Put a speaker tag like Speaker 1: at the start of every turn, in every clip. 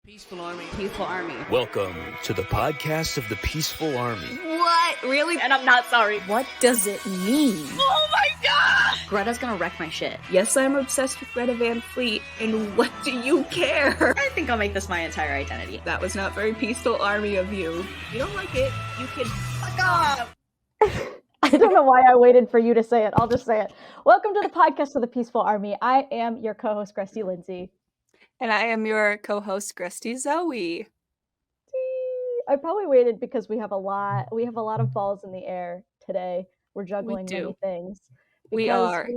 Speaker 1: Peaceful Army.
Speaker 2: Peaceful Army.
Speaker 3: Welcome to the podcast of the Peaceful Army.
Speaker 2: What? Really? And I'm not sorry.
Speaker 4: What does it mean?
Speaker 2: Oh my god! Greta's gonna wreck my shit.
Speaker 4: Yes, I'm obsessed with Greta Van Fleet, and what do you care?
Speaker 2: I think I'll make this my entire identity.
Speaker 4: That was not very Peaceful Army of you. If you don't like it, you can fuck off!
Speaker 5: I don't know why I waited for you to say it. I'll just say it. Welcome to the podcast of the Peaceful Army. I am your co-host, Greta Lindsay.
Speaker 6: And I am your co-host, Greta Zoey.
Speaker 5: I probably waited because we have a lot of balls in the air today. We're juggling many things.
Speaker 6: We are.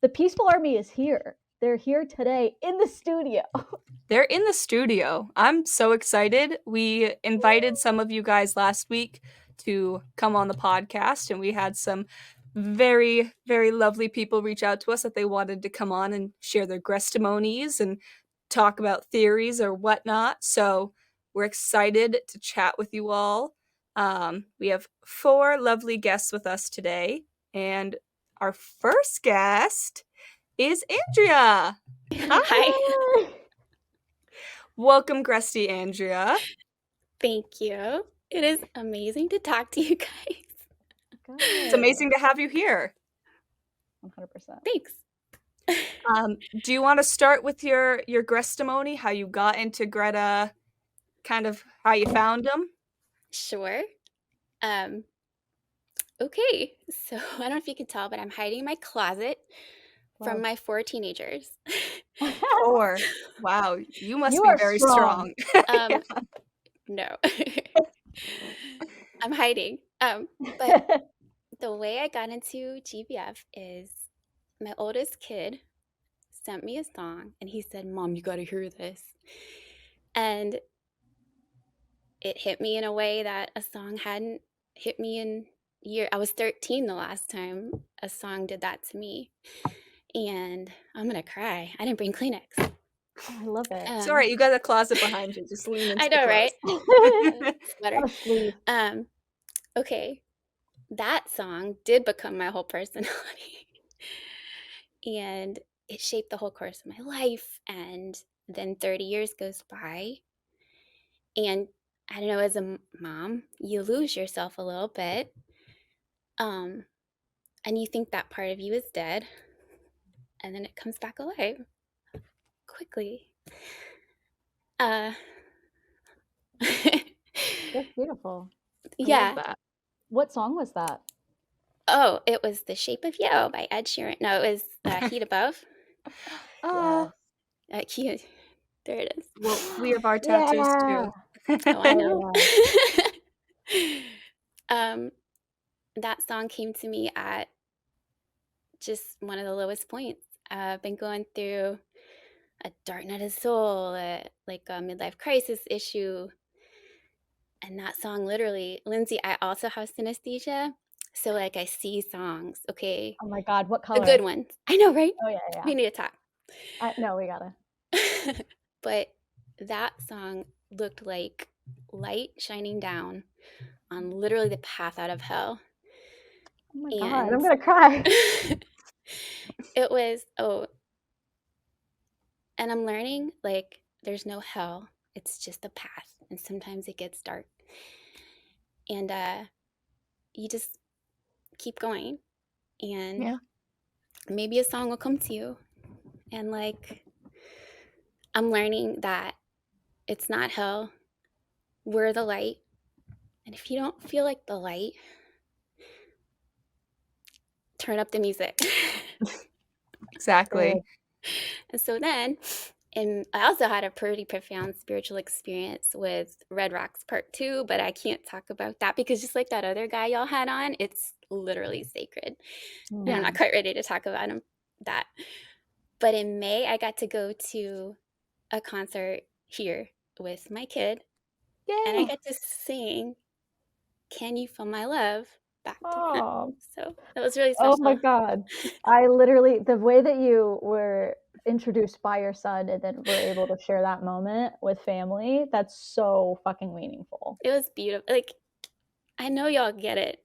Speaker 5: The Peaceful Army is here. They're here today in the studio.
Speaker 6: They're in the studio. I'm so excited. We invited some of you guys last week to come on the podcast, and we had some very, very lovely people reach out to us that they wanted to come on and share their testimonies and talk about theories or whatnot. So we're excited to chat with you all. We have 4 lovely guests with us today, and our first guest is Andrea.
Speaker 7: Hi.
Speaker 6: Welcome, Greta Andrea.
Speaker 7: Thank you. It is amazing to talk to you guys.
Speaker 6: It's amazing to have you here.
Speaker 5: 100%.
Speaker 7: Thanks.
Speaker 6: Do you want to start with your testimony, how you got into Greta, kind of how you found him?
Speaker 7: Sure. Okay. So I don't know if you can tell, but I'm hiding in my closet from my 4 teenagers.
Speaker 6: 4. Wow. You must
Speaker 5: You
Speaker 6: be
Speaker 5: are
Speaker 6: very
Speaker 5: strong.
Speaker 6: strong.
Speaker 7: No. I'm hiding. But the way I got into GBF is my oldest kid sent me a song and he said, "Mom, you got to hear this." And it hit me in a way that a song hadn't hit me in years. I was 13 the last time a song did that to me. And I'm going to cry. I didn't bring Kleenex.
Speaker 5: Oh, I love it.
Speaker 6: It's all right. You got a closet behind you. Just lean into
Speaker 7: I know,
Speaker 6: the
Speaker 7: right? Sweater. Okay. That song did become my whole personality. And it shaped the whole course of my life. And then 30 years goes by. And I don't know, as a mom, you lose yourself a little bit. And you think that part of you is dead. And then it comes back alive quickly.
Speaker 5: That's beautiful.
Speaker 7: Yeah.
Speaker 5: What song was that?
Speaker 7: Oh, it was The Shape of You by Ed Sheeran. No, it was Heat Above.
Speaker 5: Oh,
Speaker 7: Cute. There it is.
Speaker 6: Well, we have our tattoos too.
Speaker 7: Oh, I know. That song came to me at just one of the lowest points. I've been going through a dark night of the soul, like a midlife crisis issue. And that song literally, Lindsay, I also have synesthesia. So like I see songs, okay?
Speaker 5: Oh my God, what color?
Speaker 7: The good ones. I know, right?
Speaker 5: Oh yeah.
Speaker 7: We need to talk.
Speaker 5: No, we gotta.
Speaker 7: But that song looked like light shining down on literally the path out of hell.
Speaker 5: Oh my God, I'm gonna cry.
Speaker 7: It was, and I'm learning, like, there's no hell. It's just a path. And sometimes it gets dark. And you just keep going. And maybe a song will come to you. And, like, I'm learning that it's not hell. We're the light. And if you don't feel like the light, turn up the music.
Speaker 6: Exactly.
Speaker 7: And so then, and I also had a pretty profound spiritual experience with Red Rocks Part 2, but I can't talk about that because just like that other guy y'all had on, it's literally sacred. And I'm not quite ready to talk about that. But in May, I got to go to a concert here with my kid.
Speaker 5: Yay.
Speaker 7: And I got to sing "Can You Feel My Love" back to him. So that was really special.
Speaker 5: Oh my God. I literally, the way that you were introduced by your son and then were able to share that moment with family, that's so fucking meaningful.
Speaker 7: It was beautiful. Like, I know y'all get it.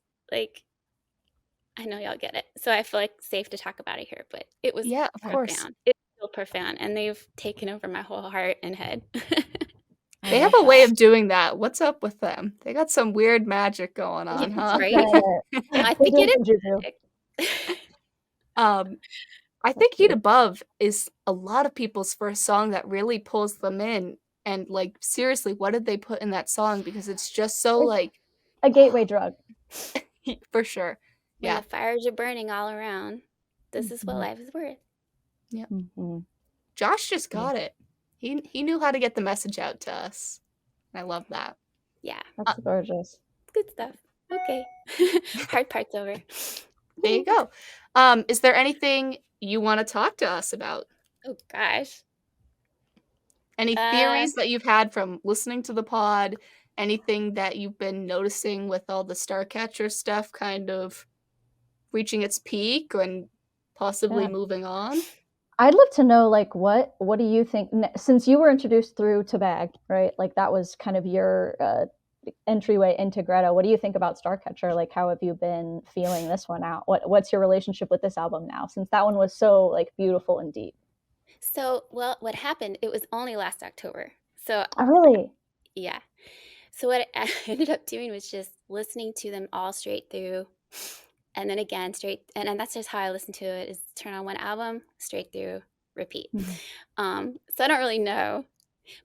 Speaker 7: So I feel like safe to talk about it here, but it was
Speaker 6: of course.
Speaker 7: profound. It's still profound, and they've taken over my whole heart and head.
Speaker 6: They have a way of doing that. What's up with them? They got some weird magic going on, huh?
Speaker 7: Right?
Speaker 5: Right.
Speaker 7: I
Speaker 5: They're
Speaker 7: think
Speaker 5: doing
Speaker 7: it
Speaker 5: some juju.
Speaker 7: is.
Speaker 6: I think Heat Above is a lot of people's first song that really pulls them in. And like, seriously, what did they put in that song? Because it's just so
Speaker 5: It's
Speaker 6: like
Speaker 5: a gateway drug.
Speaker 6: for sure.
Speaker 7: When
Speaker 6: Yeah.
Speaker 7: the fires are burning all around, this is what life is worth.
Speaker 6: Yeah.
Speaker 5: Mm-hmm.
Speaker 6: Josh just got it. He knew how to get the message out to us. I love that.
Speaker 7: Yeah.
Speaker 5: That's gorgeous.
Speaker 7: Good stuff. Okay. Hard part's over.
Speaker 6: There you go. Is there anything you want to talk to us about?
Speaker 7: Oh gosh.
Speaker 6: Any theories that you've had from listening to the pod? Anything that you've been noticing with all the Starcatcher stuff kind of reaching its peak and possibly moving on?
Speaker 5: I'd love to know, like, what do you think, since you were introduced through Tabag, right? Like, that was kind of your entryway into Greta. What do you think about Starcatcher? Like, how have you been feeling this one out? What's your relationship with this album now, since that one was so, like, beautiful and deep?
Speaker 7: So, well, what happened, it was only last October. So,
Speaker 5: Oh, really?
Speaker 7: yeah. So what I ended up doing was just listening to them all straight through. And then again, and that's just how I listen to it, is turn on one album, straight through, repeat. So I don't really know.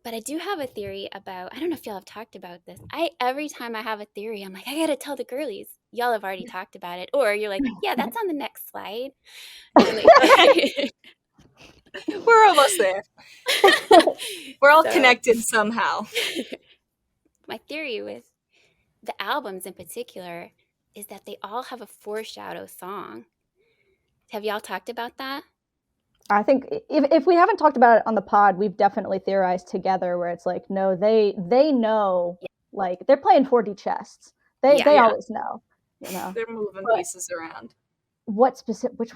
Speaker 7: But I do have a theory about, I don't know if y'all have talked about this. Every time I have a theory, I'm like, I gotta tell the girlies. Y'all have already talked about it. Or you're like, yeah, that's on the next slide. And like,
Speaker 6: We're almost there. We're all connected somehow.
Speaker 7: My theory with the albums in particular is that they all have a foreshadow song. Have y'all talked about that?
Speaker 5: I think if we haven't talked about it on the pod, we've definitely theorized together where it's like, no, they know, like, they're playing 4D chess. They always know, you know.
Speaker 6: They're moving pieces around.
Speaker 5: Which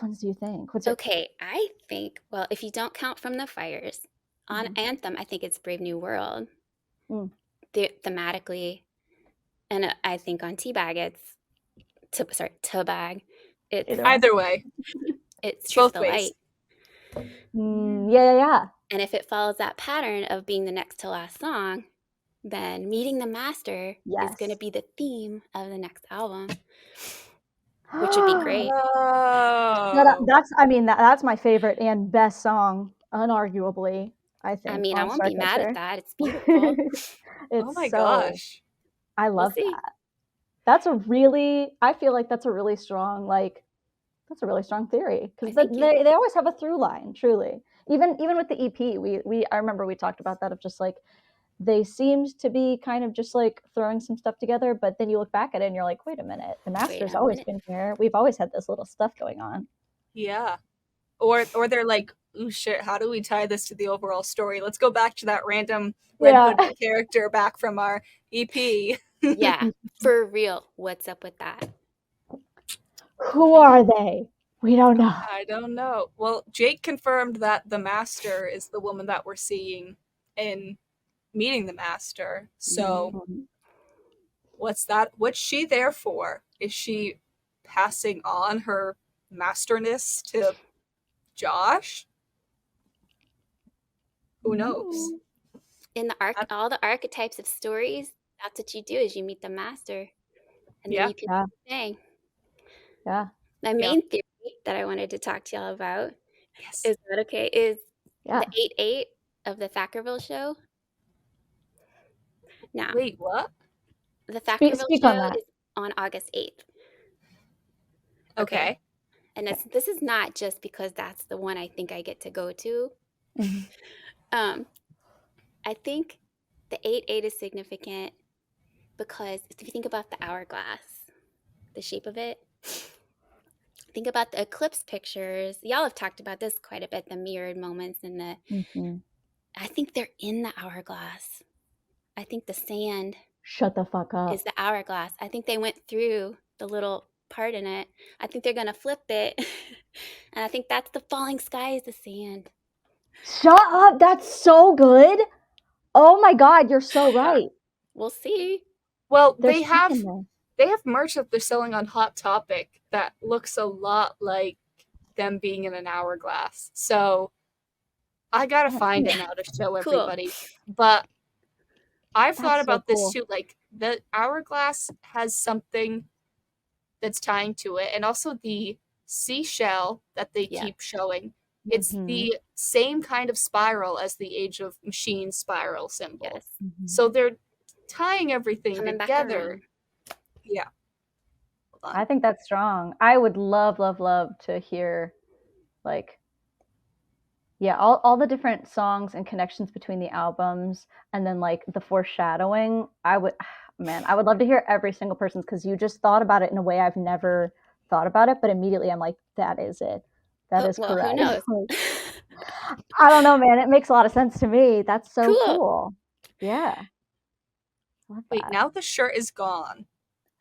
Speaker 5: ones do you think?
Speaker 7: Okay, I think, well, if you don't count From the Fires, on Anthem, I think it's Brave New World. Thematically. And I think on Teabag, Tabag, it's
Speaker 6: either way.
Speaker 7: It's Truth the Light.
Speaker 5: Yeah.
Speaker 7: And if it follows that pattern of being the next to last song, then Meeting the Master is going to be the theme of the next album, which would be great.
Speaker 5: That's my favorite and best song, unarguably, I think.
Speaker 7: I mean, I won't be mad at that. It's beautiful.
Speaker 6: Oh my gosh.
Speaker 5: I love that. I feel like that's a really strong, theory, because they always have a through line, truly. Even with the EP, I remember we talked about that, of just like, they seemed to be kind of just like throwing some stuff together, but then you look back at it and you're like, wait a minute, the Master's always been here. We've always had this little stuff going on.
Speaker 6: Yeah. Or they're like, oh shit, how do we tie this to the overall story? Let's go back to that random Red Hood character back from our EP.
Speaker 7: Yeah, for real. What's up with that?
Speaker 5: Who are they? We don't know.
Speaker 6: I don't know. Well, Jake confirmed that the Master is the woman that we're seeing in Meeting the Master. So what's that? What's she there for? Is she passing on her masterness to Josh? Who knows?
Speaker 7: In all the archetypes of stories, that's what you do, is you meet the Master. And then you can do the thing.
Speaker 5: Yeah.
Speaker 7: My main theory that I wanted to talk to y'all about is that is the 8/8 of the Thackerville show. Now,
Speaker 6: wait, what?
Speaker 7: The Thackerville show is on August 8th.
Speaker 6: Okay.
Speaker 7: And this is not just because that's the one I think I get to go to. I think the 8/8 is significant because if you think about the hourglass, the shape of it, think about the eclipse pictures. Y'all have talked about this quite a bit, the mirrored moments and I think they're in the hourglass. I think the sand
Speaker 5: Shut the fuck up.
Speaker 7: is the hourglass. I think they went through the little part in it. I think they're going to flip it. And I think that's the falling sky is the sand.
Speaker 5: Shut up. That's so good. Oh my God, you're so right.
Speaker 7: We'll see.
Speaker 6: Well, they have merch that they're selling on Hot Topic that looks a lot like them being in an hourglass. So I gotta find it now to show everybody. But I've thought
Speaker 5: That's so
Speaker 6: about this
Speaker 5: cool.
Speaker 6: too. Like the hourglass has something that's tying to it, and also the seashell that they
Speaker 7: Yeah.
Speaker 6: keep showing. It's the same kind of spiral as the Age of Machine spiral symbol.
Speaker 7: Yes.
Speaker 6: So they're tying everything
Speaker 7: Coming back
Speaker 6: together.
Speaker 7: around.
Speaker 6: Yeah.
Speaker 5: I think that's strong. I would love to hear, like, yeah, all the different songs and connections between the albums, and then like the foreshadowing. I would love to hear every single person's, because you just thought about it in a way I've never thought about it, but immediately I'm like, that is it. That is
Speaker 7: Well,
Speaker 5: correct.
Speaker 7: who knows?
Speaker 5: I don't know, man. It makes a lot of sense to me. That's so
Speaker 7: Cool.
Speaker 5: cool. Yeah. Love
Speaker 6: Wait,
Speaker 5: that.
Speaker 6: now the shirt is gone.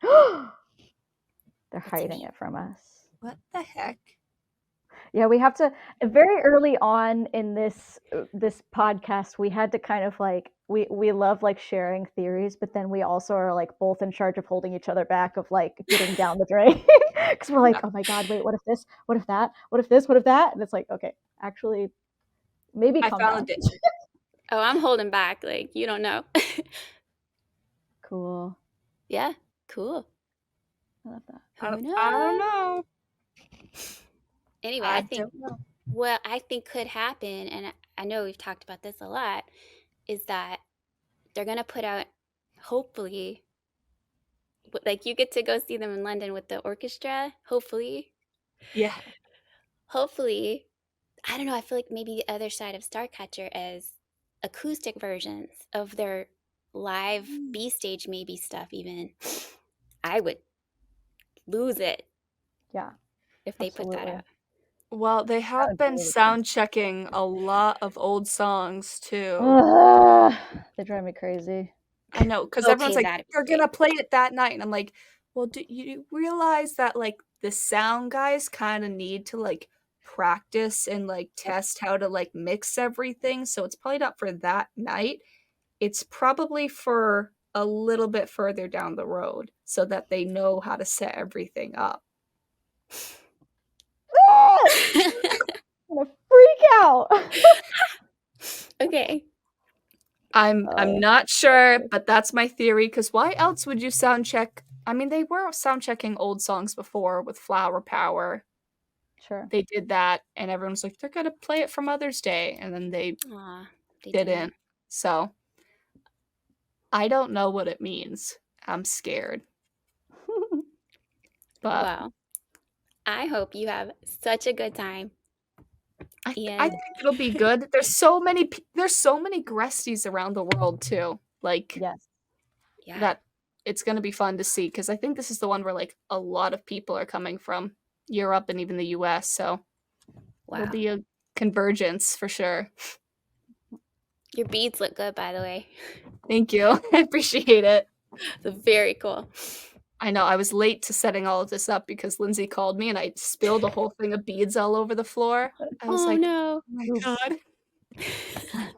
Speaker 5: They're hiding it from us.
Speaker 6: What the heck?
Speaker 5: Yeah, we have to, very early on in this podcast, we had to kind of like, we love like sharing theories, but then we also are like both in charge of holding each other back of like getting down the drain, because we're like, oh my god, wait, what if this, what if that, what if this, what if that, and it's like, okay, actually, maybe calm down.
Speaker 6: it.
Speaker 7: Oh, I'm holding back. Like, you don't know.
Speaker 5: Cool.
Speaker 7: Yeah, cool.
Speaker 5: I love that.
Speaker 6: I don't know.
Speaker 7: Anyway, I think what I think could happen, and I know we've talked about this a lot, is that they're going to put out, hopefully, like you get to go see them in London with the orchestra, hopefully.
Speaker 6: Yeah.
Speaker 7: Hopefully, I don't know, I feel like maybe the other side of Starcatcher is acoustic versions of their live B stage maybe stuff even. I would lose it.
Speaker 5: Yeah.
Speaker 7: If they put that out.
Speaker 6: Well, they have been sound checking a lot of old songs too.
Speaker 5: They drive me crazy.
Speaker 6: I know, because everyone's like, they're gonna play it that night, and I'm like, well, do you realize that like the sound guys kind of need to like practice and like test how to like mix everything? So it's probably not for that night. It's probably for a little bit further down the road, so that they know how to set everything up.
Speaker 5: I'm gonna freak out.
Speaker 7: Okay.
Speaker 6: I'm not sure, but that's my theory, because why else would you sound check? I mean, they were sound checking old songs before with Flower Power.
Speaker 5: Sure.
Speaker 6: They did that, and everyone's like, they're gonna play it for Mother's Day, and then they didn't. So I don't know what it means. I'm scared. But
Speaker 7: well, I hope you have such a good time.
Speaker 6: I think it'll be good. There's so many Gresties around the world too. Like,
Speaker 5: yes,
Speaker 6: that it's gonna be fun to see, because I think this is the one where like a lot of people are coming from Europe and even the US. So it'll be a convergence for sure.
Speaker 7: Your beads look good, by the way.
Speaker 6: Thank you. I appreciate it.
Speaker 7: It's very cool.
Speaker 6: I know I was late to setting all of this up because Lindsay called me and I spilled a whole thing of beads all over the floor. I was like,
Speaker 7: no.
Speaker 6: oh my god.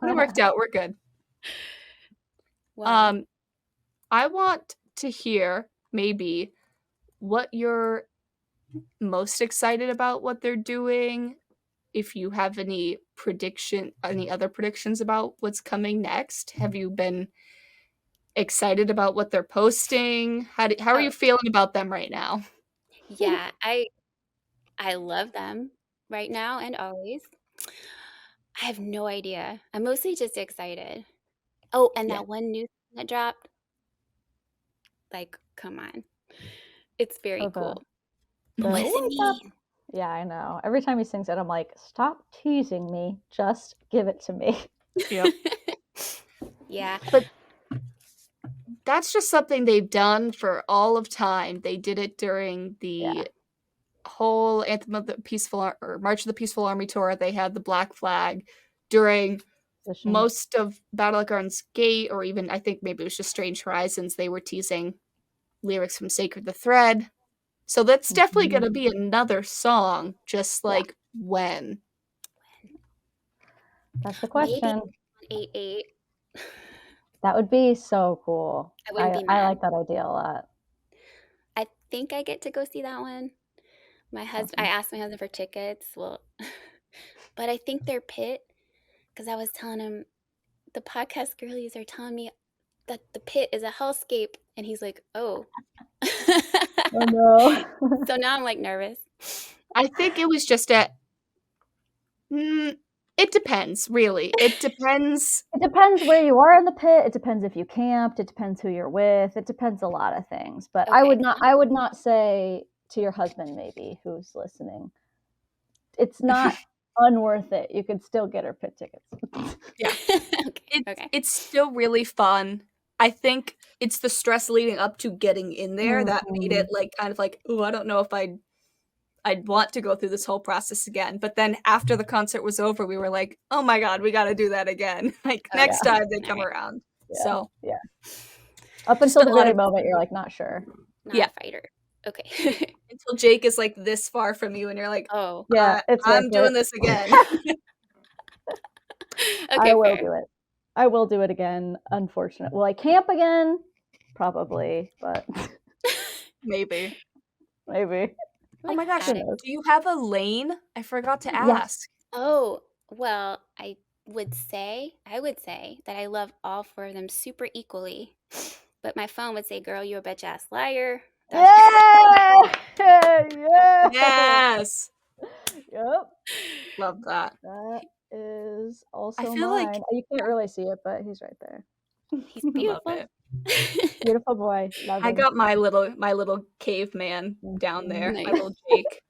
Speaker 6: But it worked out. We're good.
Speaker 7: Wow.
Speaker 6: I want to hear maybe what you're most excited about what they're doing. If you have any other predictions about what's coming next. Have you been excited about what they're posting? How are you feeling about them right now?
Speaker 7: Yeah, I love them right now and always. I have no idea. I'm mostly just excited. Oh, and that one new thing that dropped. Like, come on. It's very cool. What does it mean?
Speaker 5: Yeah, I know. Every time he sings it, I'm like, stop teasing me. Just give it to me.
Speaker 6: Yep.
Speaker 7: Yeah.
Speaker 6: But that's just something they've done for all of time. They did it during the whole Anthem of the Peaceful or March of the Peaceful Army tour. They had the Black Flag during most of Battle at Garden's Gate, or even I think maybe it was just Strange Horizons. They were teasing lyrics from Sacred the Thread. So that's definitely going to be another song, just like when.
Speaker 5: That's the question.
Speaker 7: Maybe 8/8.
Speaker 5: That would be so cool.
Speaker 7: I wouldn't be mad.
Speaker 5: I like that idea a lot.
Speaker 7: I think I get to go see that one. I asked my husband for tickets. Well, but I think they're pit, because I was telling him, the podcast girlies are telling me that the pit is a hellscape. And he's like, oh.
Speaker 5: Oh no.
Speaker 7: So now I'm like nervous.
Speaker 6: I think it was just it depends, really. It depends.
Speaker 5: It depends where you are in the pit. It depends if you camped. It depends who you're with. It depends a lot of things. But I would not say to your husband, maybe, who's listening, it's not unworth it. You could still get her pit tickets.
Speaker 6: Yeah. It's still really fun. I think it's the stress leading up to getting in there that made it like kind of like, oh, I don't know if I'd want to go through this whole process again. But then after the concert was over, we were like, oh my God, we got to do that again. Like next time they come around.
Speaker 5: Yeah.
Speaker 6: So
Speaker 5: yeah. Up until the very moment, you're like, not sure.
Speaker 7: Not a fighter. Okay.
Speaker 6: Until Jake is like this far from you and you're like,
Speaker 7: oh
Speaker 5: yeah,
Speaker 6: I'm doing this again.
Speaker 7: Okay,
Speaker 5: I will do it. I will do it again. Unfortunately, will I camp again? Probably, but
Speaker 6: maybe.
Speaker 7: Oh
Speaker 6: my gosh, do you have a lane? I forgot to ask.
Speaker 5: Yes.
Speaker 7: Oh, well, I would say that I love all four of them super equally. But my phone would say, girl, you a bitch ass liar.
Speaker 5: Yeah! Yeah!
Speaker 6: Yes!
Speaker 5: Yep.
Speaker 6: Love that.
Speaker 5: That is also
Speaker 6: I feel
Speaker 5: mine.
Speaker 6: like
Speaker 5: you can't really see it, but he's right there.
Speaker 7: He's beautiful.
Speaker 6: Love it.
Speaker 5: Beautiful boy. Love
Speaker 6: I
Speaker 5: him.
Speaker 6: got my little caveman down there.
Speaker 7: Nice.
Speaker 6: My little Jake.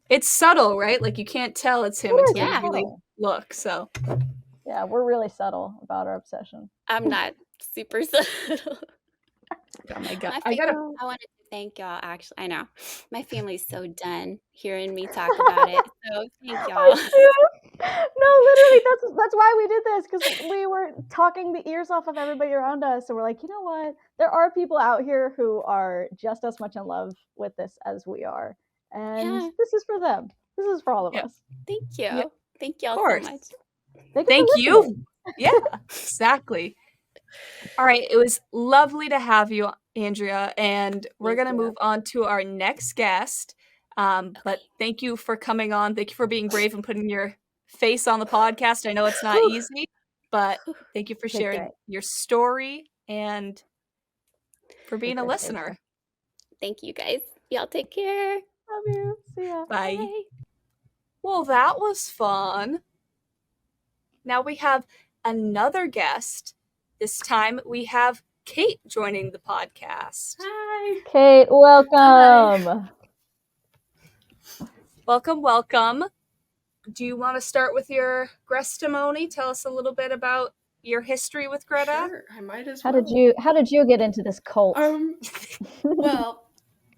Speaker 6: It's subtle, right? Like you can't tell it's him until you really look. So
Speaker 5: yeah, we're really subtle about our obsession.
Speaker 7: I'm not super subtle.
Speaker 6: Oh my God.
Speaker 7: I wanted to thank y'all. Actually, I know my family's so done hearing me talk about it. So thank y'all.
Speaker 5: No, literally, that's why we did this, because we were talking the ears off of everybody around us. So we're like, you know what? There are people out here who are just as much in love with this as we are, and this is for them. This is for all of us.
Speaker 7: Thank you.
Speaker 6: Yeah.
Speaker 7: Thank y'all so much.
Speaker 6: Thank you. Yeah, exactly. All right, it was lovely to have you, Andrea, and we're going to move on to our next guest. But thank you for coming on. Thank you for being brave and putting your face on the podcast. I know it's not easy, but thank you for sharing your story and for being a listener.
Speaker 7: Thank you, guys. Y'all take care.
Speaker 5: Love you. See ya.
Speaker 6: Bye. Well, that was fun. Now we have another guest. This time we have Kate joining the podcast.
Speaker 1: Hi.
Speaker 5: Kate, welcome.
Speaker 6: Hi. Welcome. Do you want to start with your Grestimony? Tell us a little bit about your history with Greta.
Speaker 1: Sure, I might as
Speaker 5: well. How did you get into this cult?
Speaker 1: Well,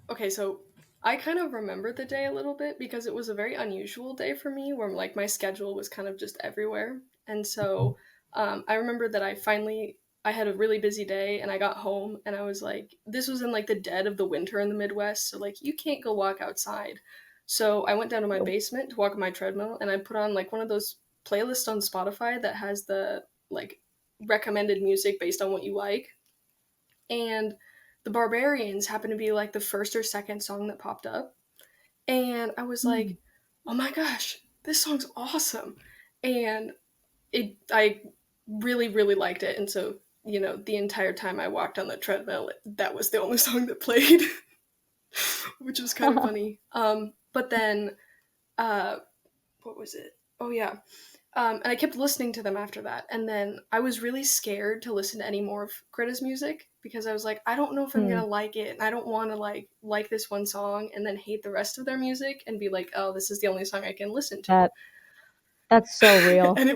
Speaker 1: okay, so I kind of remember the day a little bit because it was a very unusual day for me where like my schedule was kind of just everywhere. And so I remember that I had a really busy day and I got home and I was like, this was in like the dead of the winter in the Midwest. So like you can't go walk outside. So I went down to my basement to walk on my treadmill and I put on like one of those playlists on Spotify that has the like recommended music based on what you like. And The Barbarians happened to be like the first or second song that popped up. And I was like, oh my gosh, this song's awesome. And I really, really liked it. And so, you know, the entire time I walked on the treadmill, that was the only song that played, which was kind of funny. But then, what was it? Oh yeah. And I kept listening to them after that. And then I was really scared to listen to any more of Greta's music because I was like, I don't know if I'm going to like it. And I don't want to like this one song and then hate the rest of their music and be like, oh, this is the only song I can listen to.
Speaker 5: That's so real.
Speaker 1: And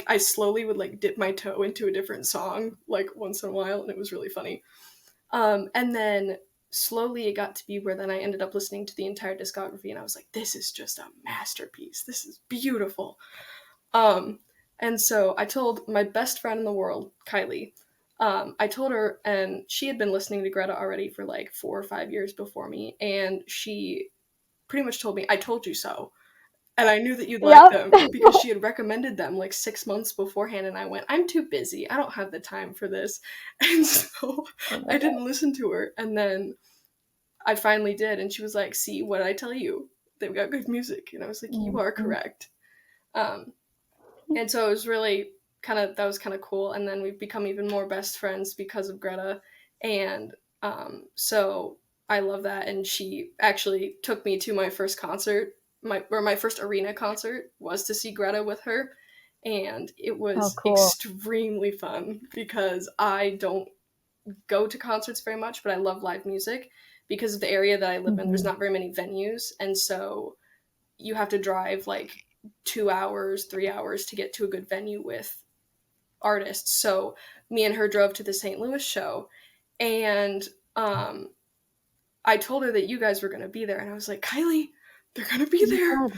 Speaker 1: I slowly would like dip my toe into a different song like once in a while. And it was really funny. And then slowly it got to be where then I ended up listening to the entire discography and I was like, this is just a masterpiece. This is beautiful. And so I told my best friend in the world, Kylie, I told her, and she had been listening to Greta already for like 4 or 5 years before me. And she pretty much told me, I told you so. And I knew that you'd like them because she had recommended them like 6 months beforehand. And I went, I'm too busy. I don't have the time for this. And so I didn't listen to her. And then I finally did. And she was like, see, what did I tell you? They've got good music. And I was like, you are correct. And so it was really that was kind of cool. And then we've become even more best friends because of Greta. And so I love that. And she actually took me to my first concert. My first arena concert was to see Greta with her. And it was extremely fun because I don't go to concerts very much, but I love live music. Because of the area that I live in, there's not very many venues. And so you have to drive like 2 hours, 3 hours to get to a good venue with artists. So me and her drove to the St. Louis show, and I told her that you guys were going to be there, and I was like, Kylie, they're going to be there.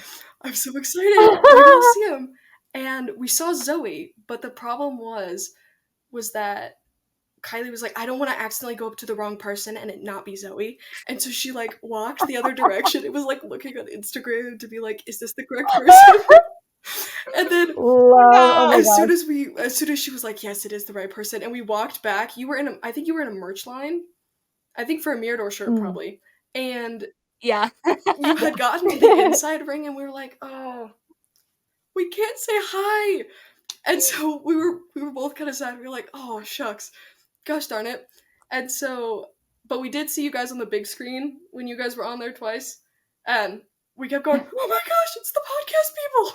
Speaker 1: I'm so excited. We're going to see them. And we saw Zoey, but the problem was that Kylie was like, I don't want to accidentally go up to the wrong person and it not be Zoey. And so she like walked the other direction. It was like looking on Instagram to be like, is this the correct person? And then as soon as she was like, yes, it is the right person, and we walked back, I think you were in a merch line. I think for a Mirador shirt probably. And
Speaker 6: yeah.
Speaker 1: You had gotten to the inside ring and we were like, oh, we can't say hi. And so we were both kind of sad. We were like, oh shucks. Gosh darn it. And so, but we did see you guys on the big screen when you guys were on there twice. And we kept going, oh my gosh, it's the podcast people.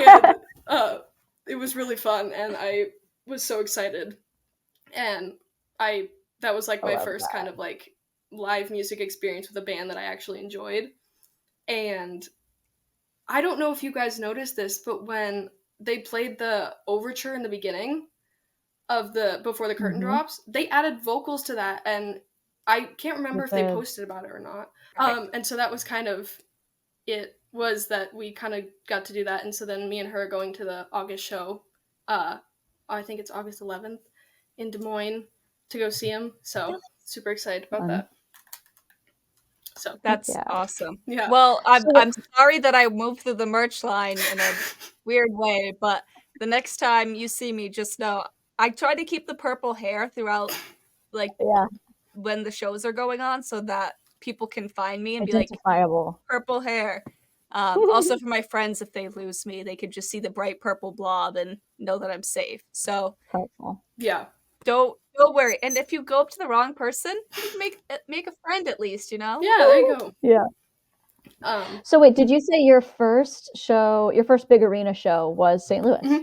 Speaker 1: And it was really fun. And I was so excited. And that was like my first kind of like live music experience with a band that I actually enjoyed. And I don't know if you guys noticed this, but when they played the overture in the beginning of before the curtain drops, they added vocals to that, and I can't remember if they posted about it or not. And so that was kind of that we kind of got to do that. And so then me and her are going to the August show. I think it's August 11th in Des Moines to go see him. So super excited about that. So
Speaker 6: that's awesome.
Speaker 1: Yeah.
Speaker 6: Well, I'm sorry that I moved through the merch line in a weird way, but the next time you see me, just know I try to keep the purple hair throughout, like when the shows are going on, so that people can find me and be like, purple hair. Also for my friends, if they lose me, they could just see the bright purple blob and know that I'm safe. So
Speaker 1: yeah.
Speaker 6: Don't worry. And if you go up to the wrong person, make a friend at least, you know?
Speaker 1: Yeah, there you go.
Speaker 5: Yeah. So wait, did you say your first big arena show was St. Louis?
Speaker 1: Mm-hmm.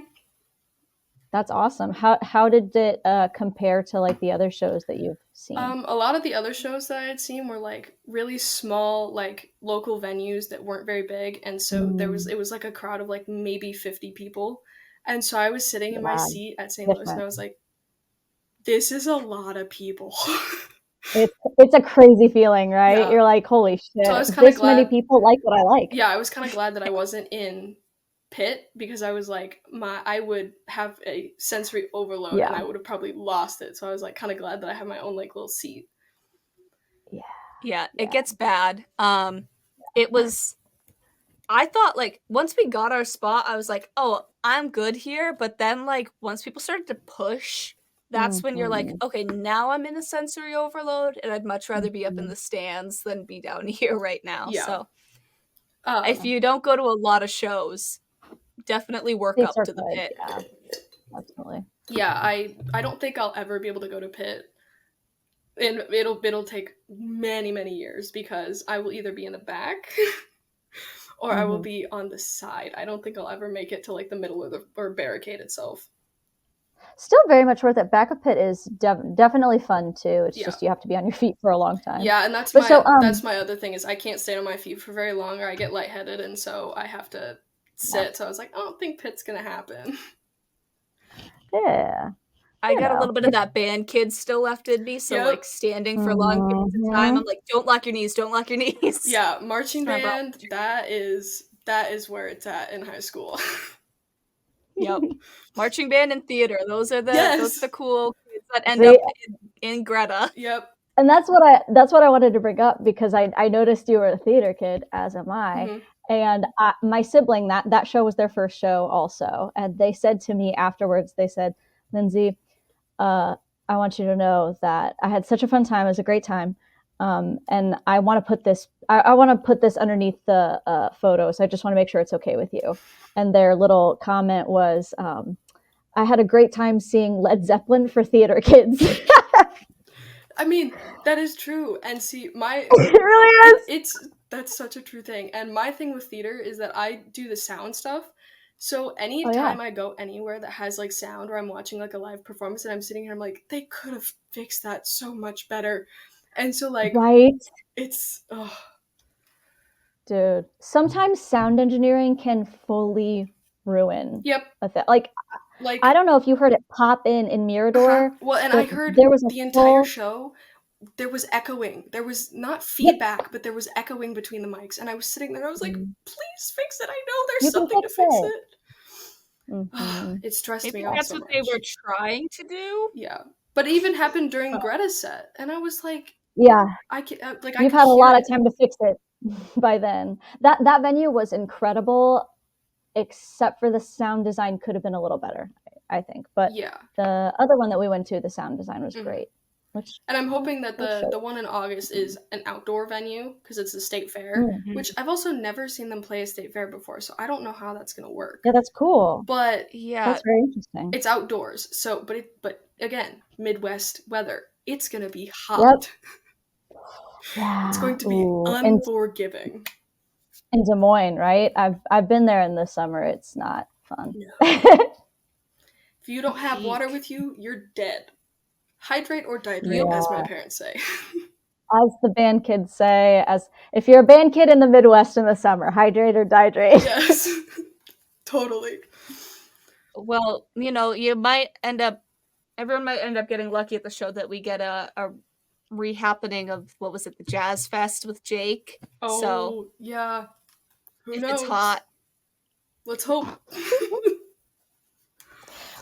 Speaker 5: That's awesome. How did it compare to like the other shows that you've seen?
Speaker 1: A lot of the other shows that I had seen were like really small, like local venues that weren't very big, and so it was like a crowd of like maybe 50 people, and so I was sitting in my seat at St. Louis, and I was like, this is a lot of people.
Speaker 5: It's a crazy feeling, right?
Speaker 1: Yeah.
Speaker 5: You're like, holy shit,
Speaker 1: so I was this glad,
Speaker 5: many people like what I like.
Speaker 1: Yeah, I was kind of glad that I wasn't in pit, because I was like, I would have a sensory overload and I would have probably lost it. So I was like kind of glad that I had my own like little seat.
Speaker 6: Yeah, it gets bad. It was, I thought like once we got our spot, I was like, oh, I'm good here. But then like once people started to push, that's when you're like, okay, now I'm in a sensory overload, and I'd much rather be up in the stands than be down here right now.
Speaker 1: Yeah.
Speaker 6: So if you don't go to a lot of shows, definitely work up to the pit.
Speaker 5: Yeah, definitely.
Speaker 1: Yeah, I don't think I'll ever be able to go to pit, and it'll take many years, because I will either be in the back or I will be on the side. I don't think I'll ever make it to like the middle or barricade itself.
Speaker 5: Still very much worth it. Backup pit is definitely fun too. It's just you have to be on your feet for a long time.
Speaker 1: Yeah, and that's my other thing is I can't stay on my feet for very long, or I get lightheaded, and so I have to sit. So I was like, I don't think pit's gonna happen.
Speaker 5: Yeah.
Speaker 6: I got a little bit of that band kid still left in me, so like standing for long periods of time, I'm like, don't lock your knees.
Speaker 1: Yeah, marching band, that is where it's at in high school.
Speaker 6: Yep. Marching band and theater. Those are the cool kids that end up in Greta.
Speaker 1: Yep.
Speaker 5: And that's what I wanted to bring up, because I noticed you were a theater kid, as am I. Mm-hmm. And my sibling, that show was their first show also. And they said to me afterwards, they said, Lindsay, I want you to know that I had such a fun time. It was a great time. And I want to put this. I want to put this underneath the photo, so I just want to make sure it's okay with you. And their little comment was, "I had a great time seeing Led Zeppelin for theater kids."
Speaker 1: I mean, that is true. And see,
Speaker 5: It really is.
Speaker 1: That's such a true thing. And my thing with theater is that I do the sound stuff. So
Speaker 5: Oh yeah.
Speaker 1: anytime I go anywhere that has like sound, or I'm watching like a live performance and I'm sitting here, I'm like, they could have fixed that so much better. And so like
Speaker 5: Right.
Speaker 1: it's
Speaker 5: Dude, sometimes sound engineering can fully ruin
Speaker 1: yep.
Speaker 5: a thing. Like,
Speaker 1: Like
Speaker 5: I don't know if you heard it pop in Mirador,
Speaker 1: well, and I
Speaker 5: but
Speaker 1: heard
Speaker 5: there was a
Speaker 1: the entire
Speaker 5: full.
Speaker 1: show. There was echoing. There was not feedback, but there was echoing between the mics. And I was sitting there, I was like, please fix it. I know there's
Speaker 5: You can
Speaker 1: something to
Speaker 5: fix
Speaker 1: fix
Speaker 5: it.
Speaker 1: it. It stressed
Speaker 6: Maybe
Speaker 1: me out
Speaker 6: that's
Speaker 1: so
Speaker 6: what they
Speaker 1: much.
Speaker 6: were trying to do.
Speaker 1: Yeah, but it even happened during Greta's set, and I was like,
Speaker 5: Yeah,
Speaker 1: I can like
Speaker 5: you've
Speaker 1: I
Speaker 5: had
Speaker 1: could
Speaker 5: a
Speaker 1: hear
Speaker 5: lot of
Speaker 1: it.
Speaker 5: time to fix it by then. That venue was incredible, except for the sound design could have been a little better, I think. But
Speaker 1: Yeah,
Speaker 5: the other one that we went to, the sound design was great.
Speaker 1: and I'm hoping that
Speaker 5: which shows.
Speaker 1: the one in August is an outdoor venue because it's a state fair, which I've also never seen them play a state fair before, so I don't know how that's gonna work.
Speaker 5: Yeah, that's cool.
Speaker 1: But
Speaker 6: Yeah,
Speaker 5: That's very interesting.
Speaker 1: it's outdoors, so but again, Midwest weather, it's gonna be hot.
Speaker 5: Yeah.
Speaker 1: It's going to be
Speaker 5: Ooh.
Speaker 1: unforgiving.
Speaker 5: In Des Moines, right? I've been there in the summer. It's not fun.
Speaker 1: If you don't have water with you, you're dead. Hydrate or dihydrate, as my parents say.
Speaker 5: As the band kids say, as if you're a band kid in the Midwest in the summer, hydrate or dihydrate.
Speaker 1: Yes, totally.
Speaker 6: Well, everyone might end up getting lucky at the show that we get a rehappening of, what was it, the Jazz Fest with Jake.
Speaker 1: Oh,
Speaker 6: so
Speaker 1: yeah. Who
Speaker 6: if
Speaker 1: knows?
Speaker 6: it's hot.
Speaker 1: Let's hope.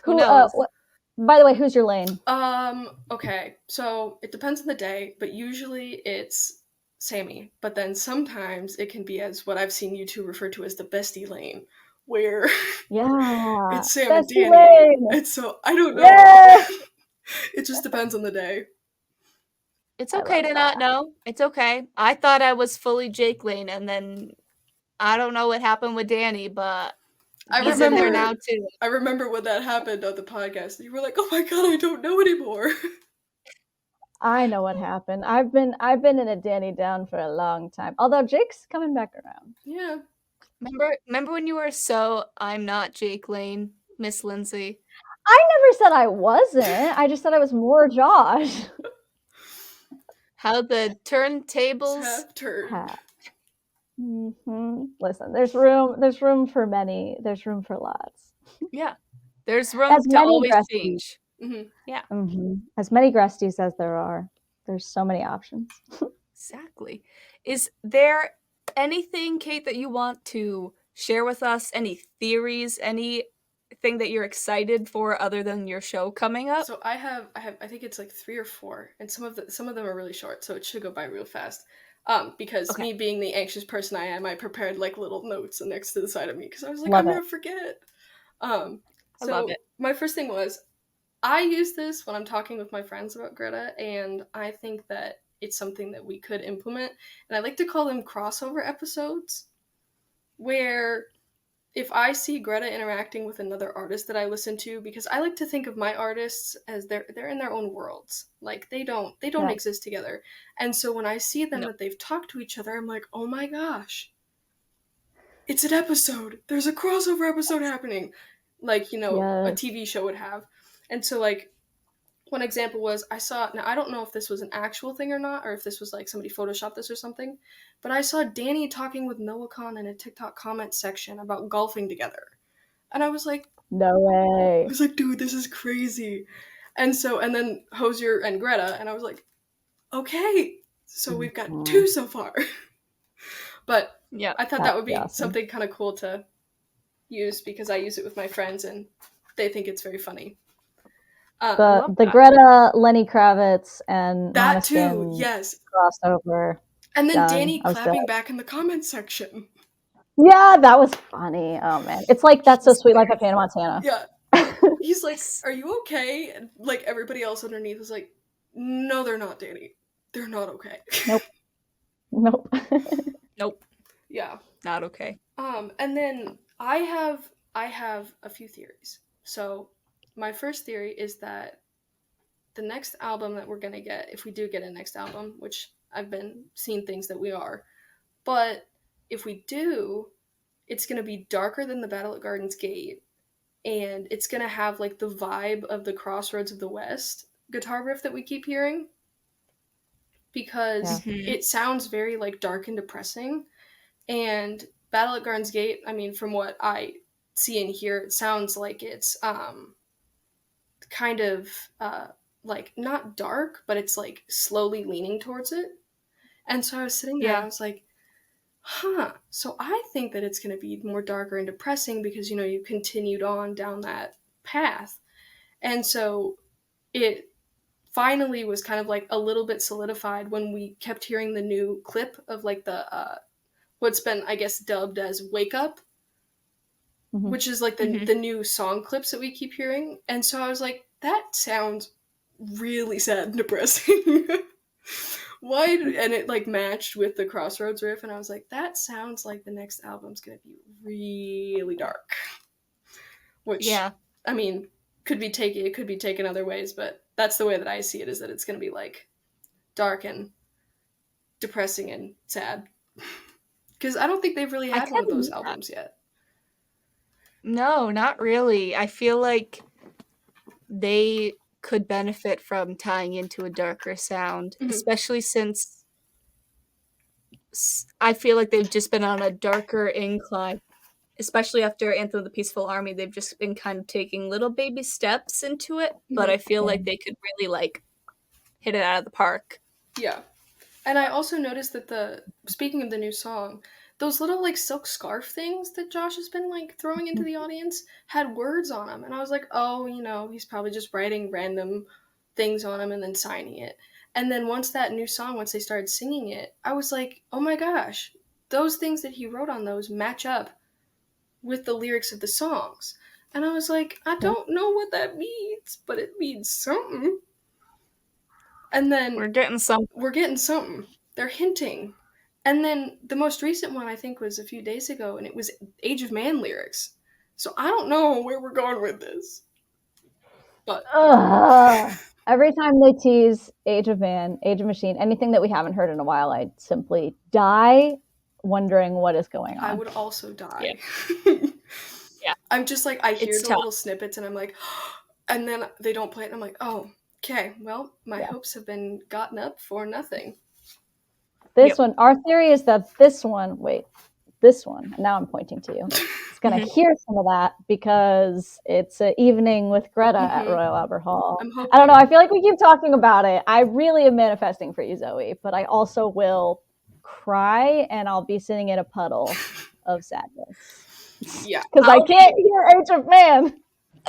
Speaker 6: Who knows?
Speaker 5: By the way, who's your lane?
Speaker 1: Okay, so it depends on the day, but usually it's Sammy. But then sometimes it can be as what I've seen you two refer to as the bestie lane, where it's Sam and Danny. Lane. And so I don't know. Yeah! It just depends on the day.
Speaker 6: It's okay to not know. It's okay. I thought I was fully Jake lane, and then I don't know what happened with Danny, but he's in there now too.
Speaker 1: I remember when that happened on the podcast. You were like, "Oh my god, I don't know anymore."
Speaker 5: I know what happened. I've been in a Danny down for a long time. Although Jake's coming back around.
Speaker 1: Yeah.
Speaker 6: Remember when you were so I'm not Jake lane, Miss Lindsay?
Speaker 5: I never said I wasn't. I just said I was more Josh.
Speaker 6: How the turntables
Speaker 1: have turned.
Speaker 5: Listen, there's room for many. There's room for lots.
Speaker 6: Yeah, there's room to always change. Yeah.
Speaker 5: As many Grusties as there are. There's so many options.
Speaker 6: Exactly. Is there anything, Kate, that you want to share with us? Any theories? Anything that you're excited for other than your show coming up?
Speaker 1: So I think it's like 3 or 4, and some of them are really short, so it should go by real fast. Because me being the anxious person I am, I prepared like little notes next to the side of me because I was like, I'm gonna forget.
Speaker 6: I love it.
Speaker 1: My first thing was, I use this when I'm talking with my friends about Greta, and I think that it's something that we could implement, and I like to call them crossover episodes, where if I see Greta interacting with another artist that I listen to, because I like to think of my artists as they're in their own worlds. Like they don't exist together. And so when I see them that they've talked to each other, I'm like, oh my gosh, it's an episode. There's a crossover episode happening. Like, a TV show would have. And so like one example was I don't know if this was an actual thing or not, or if this was like somebody photoshopped this or something, but I saw Danny talking with Noah Khan in a TikTok comment section about golfing together. And I was like,
Speaker 5: no way.
Speaker 1: I was like, dude, this is crazy. And then Hosier and Greta, and I was like, okay, so we've got 2 so far. But yeah, I thought that would be something kind of cool to use because I use it with my friends and they think it's very funny.
Speaker 5: The Greta, Lenny Kravitz, and
Speaker 1: that too, yes,
Speaker 5: crossover.
Speaker 1: And then Danny clapping back in the comments section.
Speaker 5: Yeah, that was funny. Oh man, it's like That's So Sweet Life of Hannah Montana.
Speaker 1: Yeah, he's like, "Are you okay?" And like everybody else underneath is like, "No, they're not, Danny. they're not okay.
Speaker 5: Nope. Nope.
Speaker 6: Nope.
Speaker 1: Yeah.
Speaker 6: Not okay.
Speaker 1: And then I have a few theories. So my first theory is that the next album that we're gonna get, if we do get a next album, which I've been seeing things that we are, but if we do, it's gonna be darker than the Battle at Gardens Gate, and it's gonna have like the vibe of the Crossroads of the West guitar riff that we keep hearing, because it sounds very like dark and depressing. And Battle at Gardens Gate, I mean, from what I see and hear, it sounds like it's kind of like not dark, but it's like slowly leaning towards it. And so I was sitting there and I was like, huh, so I think that it's going to be more darker and depressing because, you know, you continued on down that path. And so it finally was kind of like a little bit solidified when we kept hearing the new clip of like the what's been, I guess, dubbed as Wake Up, which is like the new song clips that we keep hearing. And so I was like, that sounds really sad and depressing. Why? And it like matched with the Crossroads riff, and I was like, that sounds like the next album's gonna be really dark. Which, I mean, it could be taken other ways, but that's the way that I see it, is that it's gonna be like dark and depressing and sad. Because I don't think they've really had one of those albums yet.
Speaker 6: No, not really. I feel like they could benefit from tying into a darker sound, especially since I feel like they've just been on a darker incline, especially after Anthem of the Peaceful Army. They've just been kind of taking little baby steps into it, but I feel like they could really like hit it out of the park.
Speaker 1: Yeah. And I also noticed that speaking of the new song, those little like silk scarf things that Josh has been like throwing into the audience had words on them. And I was like, oh, you know, he's probably just writing random things on them and then signing it. And then once they started singing it, I was like, oh my gosh, those things that he wrote on those match up with the lyrics of the songs. And I was like, I don't know what that means, but it means something. And then
Speaker 6: we're getting something.
Speaker 1: They're hinting. And then the most recent one, I think, was a few days ago, and it was Age of Man lyrics. So I don't know where we're going with this. But
Speaker 5: every time they tease Age of Man, Age of Machine, anything that we haven't heard in a while, I'd simply die wondering what is going on.
Speaker 1: I would also die.
Speaker 6: Yeah.
Speaker 1: I'm just like, I hear the little snippets, and I'm like, and then they don't play it, and I'm like, oh, okay, well, my hopes have been gotten up for nothing.
Speaker 5: This one, our theory is that this one, now I'm pointing to you, it's going to hear some of that because it's an evening with Greta at Royal Albert Hall. I don't know, I feel like we keep talking about it. I really am manifesting for you, Zoe, but I also will cry and I'll be sitting in a puddle of sadness.
Speaker 1: Yeah.
Speaker 5: Because I can't hear Age of Man.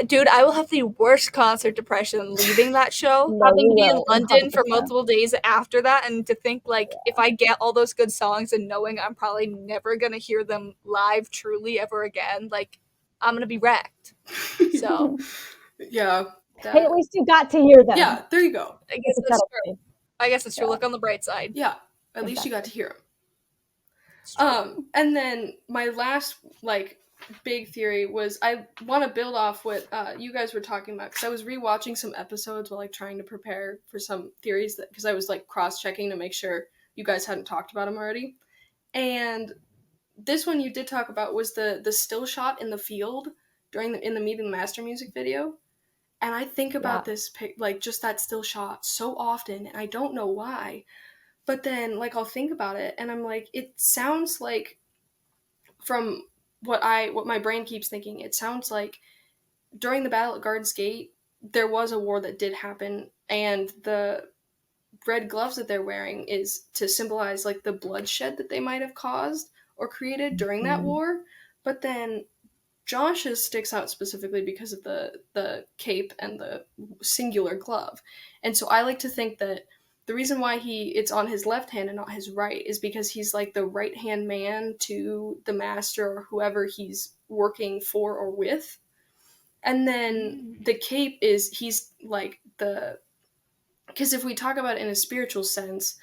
Speaker 6: Dude, I will have the worst concert depression leaving that show, having to be in London 100%. For multiple days after that, and to think, like, if I get all those good songs and knowing I'm probably never going to hear them live truly ever again, like, I'm going to be wrecked. So.
Speaker 1: Yeah.
Speaker 5: Hey, at least you got to hear them.
Speaker 1: Yeah, there you go.
Speaker 6: I guess that's true. I guess it's true. Look on the bright side.
Speaker 1: Yeah, at least you got to hear them. And then my last, like, big theory was, I want to build off what you guys were talking about, because I was rewatching some episodes while like trying to prepare for some theories, that because I was like cross-checking to make sure you guys hadn't talked about them already. And this one you did talk about was the still shot in the field in the Meeting the Master music video. And I think about this, like, just that still shot so often, and I don't know why. But then, like, I'll think about it, and I'm like, it sounds like, from what my brain keeps thinking, it sounds like during the Battle at Gardens Gate, there was a war that did happen, and the red gloves that they're wearing is to symbolize like the bloodshed that they might have caused or created during that war. But then Josh's sticks out specifically because of the cape and the singular glove. And so I like to think that the reason why it's on his left hand and not his right is because he's like the right-hand man to the master or whoever he's working for or with. And then the cape is, he's like the because if we talk about it in a spiritual sense,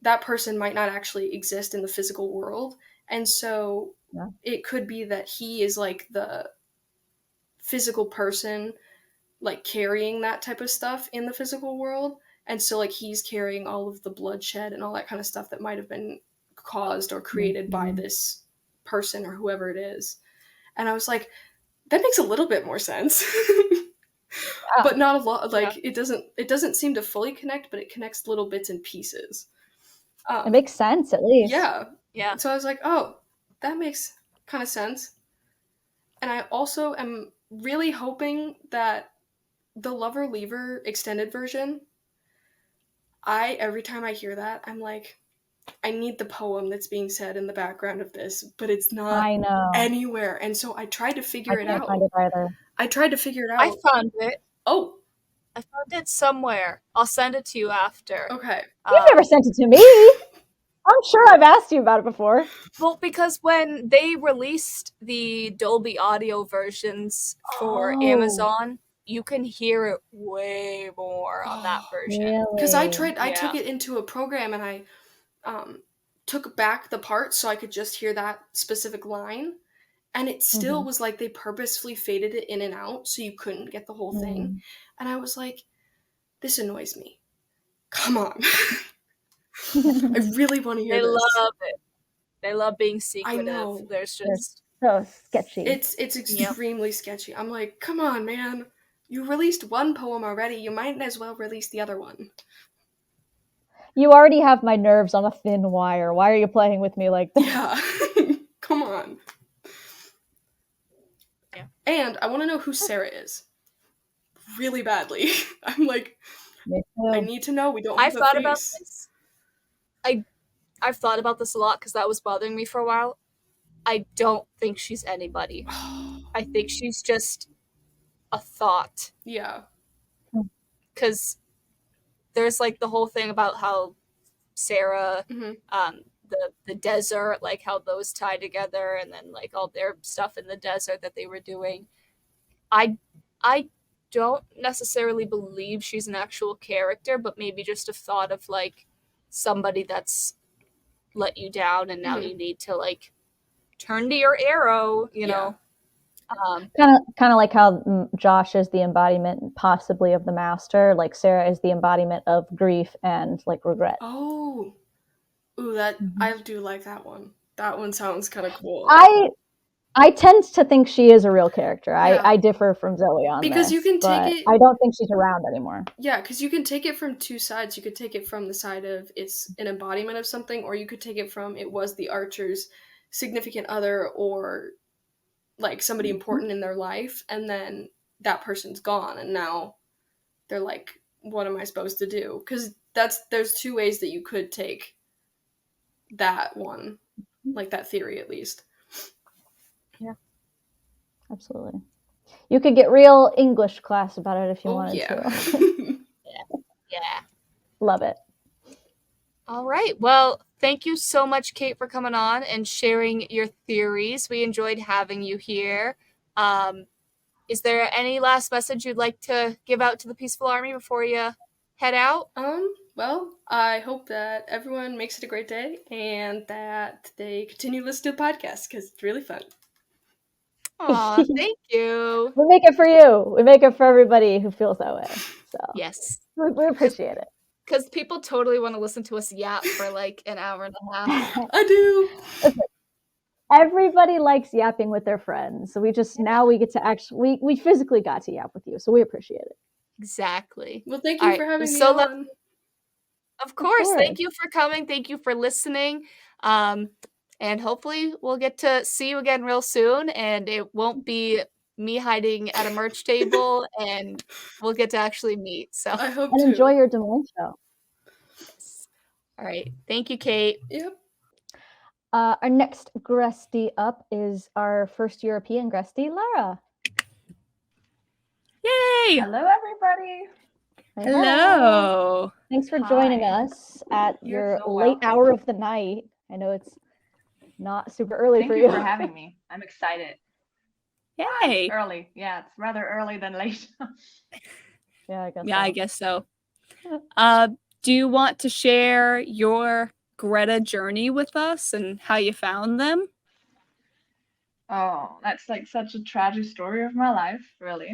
Speaker 1: that person might not actually exist in the physical world. And so it could be that he is like the physical person, like carrying that type of stuff in the physical world. And so like he's carrying all of the bloodshed and all that kind of stuff that might have been caused or created by this person or whoever it is. And I was like, that makes a little bit more sense. But not a lot. Like it doesn't seem to fully connect, but it connects little bits and pieces.
Speaker 5: It makes sense, at least.
Speaker 1: Yeah. So I was like, oh, that makes kind of sense. And I also am really hoping that the Lover Leaver extended version, every time I hear that, I'm like, I need the poem that's being said in the background of this, but it's not anywhere. And so I tried to figure it out.
Speaker 5: I can't find it either.
Speaker 1: I tried to figure it out.
Speaker 6: I found it.
Speaker 1: Oh.
Speaker 6: I found it somewhere. I'll send it to you after.
Speaker 1: Okay.
Speaker 5: You've never sent it to me. I'm sure I've asked you about it before.
Speaker 6: Well, because when they released the Dolby Audio versions for Amazon, you can hear it way more on that version.
Speaker 1: Because I took it into a program and I took back the parts so I could just hear that specific line. And it still was like they purposefully faded it in and out so you couldn't get the whole thing. And I was like, this annoys me. Come on. I really want to hear this.
Speaker 6: They love it. They love being secretive.
Speaker 1: I know.
Speaker 6: There's just...
Speaker 5: so sketchy.
Speaker 1: It's extremely sketchy. I'm like, come on, man. You released one poem already. You might as well release the other one.
Speaker 5: You already have my nerves on a thin wire. Why are you playing with me like that?
Speaker 1: Yeah. Come on. Yeah. And I want to know who Sarah is. Really badly. I'm like, I need to know. We don't have a face.
Speaker 6: About this. I've thought about this a lot because that was bothering me for a while. I don't think she's anybody. I think she's just a thought.
Speaker 1: Yeah.
Speaker 6: Because there's like the whole thing about how Sarah, the desert, like how those tie together, and then like all their stuff in the desert that they were doing. I don't necessarily believe she's an actual character, but maybe just a thought of like somebody that's let you down and now you need to like turn to your arrow, you know.
Speaker 5: Kind of like how Josh is the embodiment possibly of the master, like Sarah is the embodiment of grief and like regret.
Speaker 1: I do like that one. That one sounds kind of cool.
Speaker 5: I tend to think she is a real character. I differ from Zoe on
Speaker 1: because
Speaker 5: this,
Speaker 1: you can take it.
Speaker 5: I don't think she's around anymore.
Speaker 1: Yeah, because you can take it from two sides. You could take it from the side of it's an embodiment of something, or you could take it from it was the archer's significant other or like somebody important in their life, and then that person's gone, and now they're like, what am I supposed to do? Because there's two ways that you could take that one, like that theory at least.
Speaker 5: Yeah, absolutely. You could get real English class about it if you wanted to.
Speaker 6: Yeah.
Speaker 5: Love it.
Speaker 6: All right. Well, thank you so much, Kate, for coming on and sharing your theories. We enjoyed having you here. Is there any last message you'd like to give out to the Peaceful Army before you head out?
Speaker 1: Well, I hope that everyone makes it a great day and that they continue to listen to the podcast because it's really fun.
Speaker 6: Aw, thank you.
Speaker 5: We make it for you. We make it for everybody who feels that way. So
Speaker 6: yes,
Speaker 5: we appreciate it.
Speaker 6: Because people totally want to listen to us yap for like an hour and a half.
Speaker 1: I do.
Speaker 5: Listen, everybody likes yapping with their friends. So we get to actually, we physically got to yap with you. So we appreciate it.
Speaker 6: Exactly.
Speaker 1: Well, thank you for having me on.
Speaker 6: Of course. Thank you for coming. Thank you for listening. And hopefully we'll get to see you again real soon. And it won't be me hiding at a merch table, and we'll get to actually meet. So
Speaker 1: I hope
Speaker 5: and enjoy your Des Moines show.
Speaker 6: Yes. All right. Thank you, Kate.
Speaker 1: Yep.
Speaker 5: Our next guestie up is our first European guestie, Lara.
Speaker 6: Yay!
Speaker 8: Hello, everybody.
Speaker 6: Hello.
Speaker 5: Thanks for joining us at your late hour of the night. I know it's not super early for you.
Speaker 8: Thank you for having me. I'm excited.
Speaker 6: Yay!
Speaker 8: Early. Yeah, it's rather early than late.
Speaker 5: Yeah, I guess.
Speaker 6: Yeah, I guess so. Do you want to share your Greta journey with us and how you found them?
Speaker 8: Oh, that's like such a tragic story of my life, really.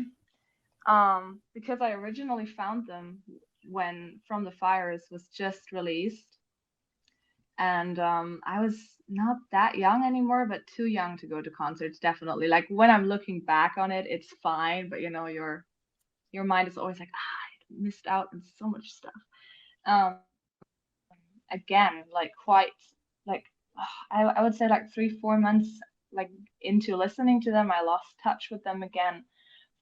Speaker 8: Because I originally found them when From the Fires was just released, and I was not that young anymore, but too young to go to concerts, definitely. Like when I'm looking back on it, it's fine, but your mind is always like, I missed out on so much stuff. Um, again, like quite like I would say like 3 4 months like into listening to them, I lost touch with them again,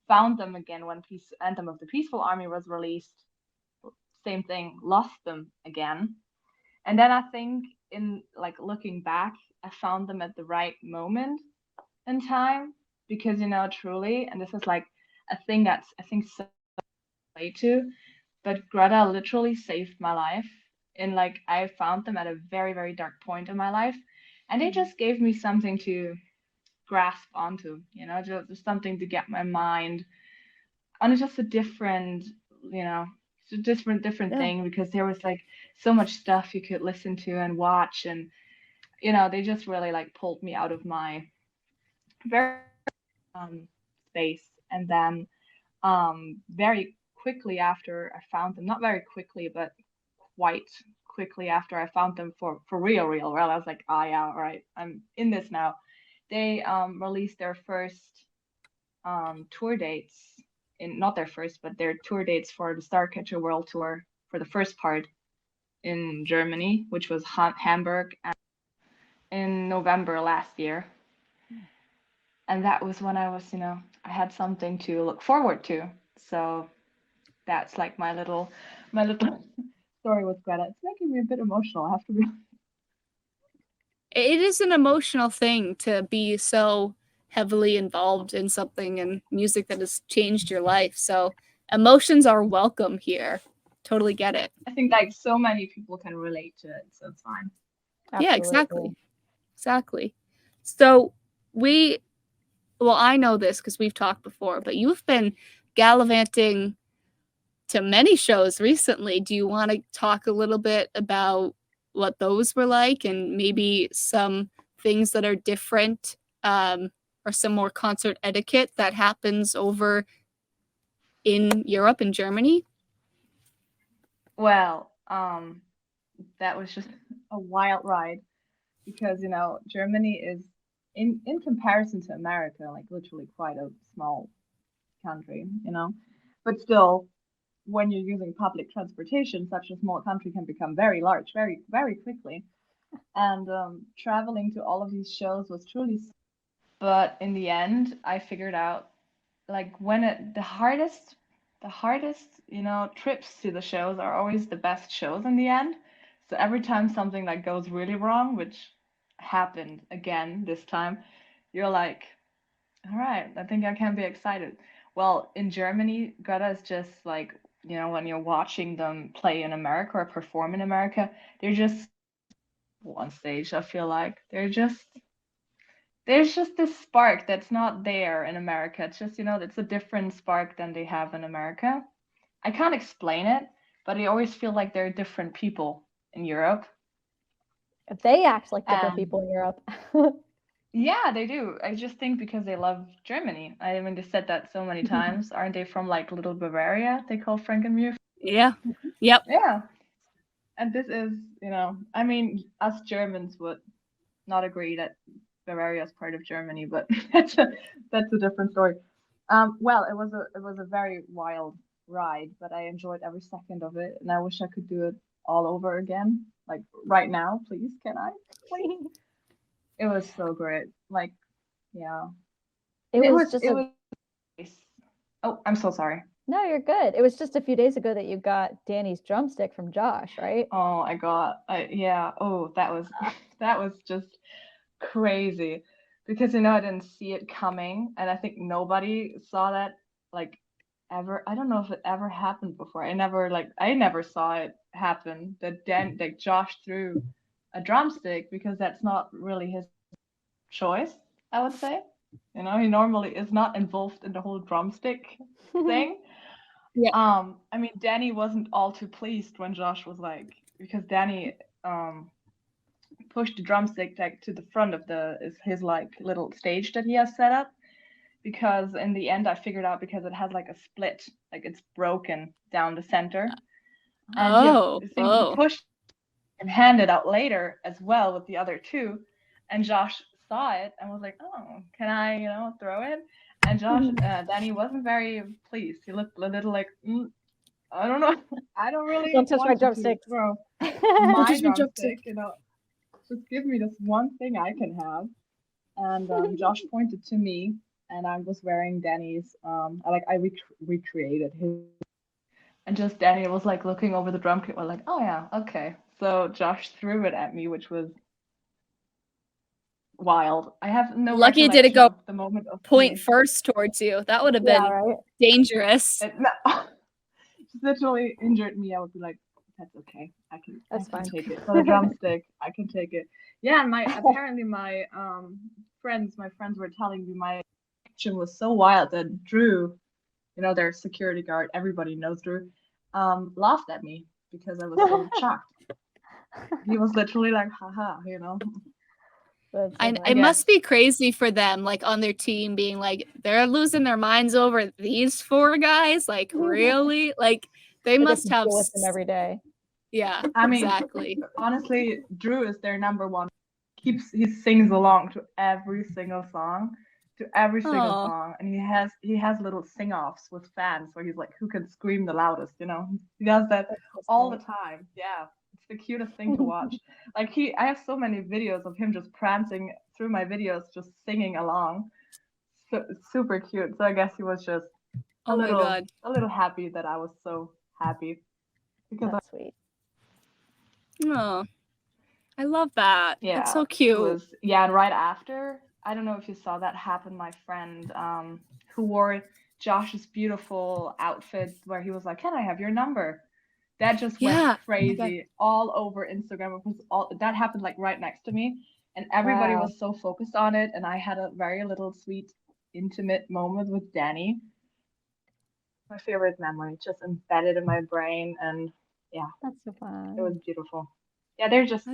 Speaker 8: found them again when Peace Anthem of the Peaceful Army was released. Same thing, lost them again. And then I think in like looking back, I found them at the right moment in time because truly, and this is like a thing that's I think so relate to, but Greta literally saved my life. And like I found them at a very, very dark point in my life. And they just gave me something to grasp onto, just something to get my mind on just a different, you know, it's a different
Speaker 5: Yeah.
Speaker 8: thing because there was like so much stuff you could listen to and watch and they just really like pulled me out of my very space. And then very quickly after I found them, not very quickly, but quite quickly after I found them for real, well, I was like, ah, yeah, all right, I'm in this now. They released their first tour dates in not their first, but their tour dates for the Starcatcher World Tour for the first part in Germany, which was Hamburg in November last year. And that was when I was, I had something to look forward to. So that's like my little story with Greta. It's making me a bit emotional, I have to be.
Speaker 6: It is an emotional thing to be so heavily involved in something and music that has changed your life. So emotions are welcome here. Totally get it.
Speaker 8: I think like so many people can relate to it, so it's fine.
Speaker 6: Yeah, exactly. Exactly. So I know this because we've talked before, but you've been gallivanting to many shows recently. Do you want to talk a little bit about what those were like and maybe some things that are different or some more concert etiquette that happens over in Europe and Germany?
Speaker 8: Well, that was just a wild ride because Germany is in comparison to America, like literally quite a small country, but still, when you're using public transportation, such a small country can become very large very, very quickly. And traveling to all of these shows was truly, but in the end, I figured out like the hardest, trips to the shows are always the best shows in the end. So every time something like goes really wrong, which happened again this time, you're like, all right, I think I can be excited. Well, in Germany, Greta is just like, when you're watching them play in America or perform in America, they're just on stage, I feel like. There's just this spark that's not there in America. It's just, it's a different spark than they have in America. I can't explain it, but I always feel like they're different people in Europe.
Speaker 5: They act like different people in Europe.
Speaker 8: Yeah, they do. I just think because they love Germany. I mean, they said that so many times. Aren't they from like little Bavaria? They call Frankenmuir.
Speaker 6: Yeah. Yep.
Speaker 8: Yeah. And this is, I mean, us Germans would not agree that Bavaria is part of Germany, but that's a different story. Well, it was a very wild ride, but I enjoyed every second of it, and I wish I could do it all over again. Like right now, please, can I? Please. It was so great. Like, yeah.
Speaker 5: It was just
Speaker 8: Oh, I'm so sorry.
Speaker 5: No, you're good. It was just a few days ago that you got Danny's drumstick from Josh, right?
Speaker 8: Oh, yeah. Oh, that was just crazy because I didn't see it coming, and I think nobody saw that like ever. I don't know if it ever happened before. I never saw it happen that Josh threw a drumstick because that's not really his choice, I would say. He normally is not involved in the whole drumstick thing.
Speaker 6: Yeah.
Speaker 8: I mean, Danny wasn't all too pleased when Josh was like, because Danny pushed the drumstick like to the front of his like little stage that he has set up, because in the end I figured out because it has like a split, like it's broken down the center, and he pushed and handed out later as well with the other two, and Josh saw it and was like, oh, can I throw it? And Danny wasn't very pleased. He looked a little like, I don't know, I don't really
Speaker 5: Don't touch my
Speaker 8: want you to
Speaker 5: drumsticks.
Speaker 8: throw my drumstick, just give me this one thing I can have. And Josh pointed to me, and I was wearing Danny's. I recreated his, and just Danny was like looking over the drum kit, was like, oh yeah, okay. So Josh threw it at me, which was wild. I have no
Speaker 6: Lucky it didn't go
Speaker 8: the moment of
Speaker 6: point first towards you. That would have been dangerous.
Speaker 8: Just literally injured me. I would be like, that's okay. I can take it. For the drumstick, I can take it. Yeah, and apparently my friends were telling me my action was so wild that Drew, their security guard, everybody knows Drew, laughed at me because I was so shocked. He was literally like, haha,
Speaker 6: It must be crazy for them, like on their team, being like, they're losing their minds over these four guys. Like, really? Like, they must have
Speaker 5: with them every day.
Speaker 6: Yeah,
Speaker 8: I mean,
Speaker 6: exactly.
Speaker 8: Honestly, Drew is their number one. He sings along to every single song, and he has little sing-offs with fans where he's like, who can scream the loudest? He does that all the time. Yeah. It's the cutest thing to watch. Like I have so many videos of him just prancing through my videos, just singing along. So it's super cute. So I guess he was just a little happy that I was so happy. Because
Speaker 5: that's sweet.
Speaker 6: Oh, I love that.
Speaker 8: Yeah,
Speaker 6: that's so cute.
Speaker 8: And right after, I don't know if you saw that happen. My friend, who wore Josh's beautiful outfit, where he was like, "Can I have your number?" That just went crazy all over Instagram. That happened like right next to me, and everybody was so focused on it. And I had a very little sweet, intimate moment with Danny. My favorite memory, just embedded in my brain, and yeah,
Speaker 5: that's so fun.
Speaker 8: It was beautiful. Yeah, they're just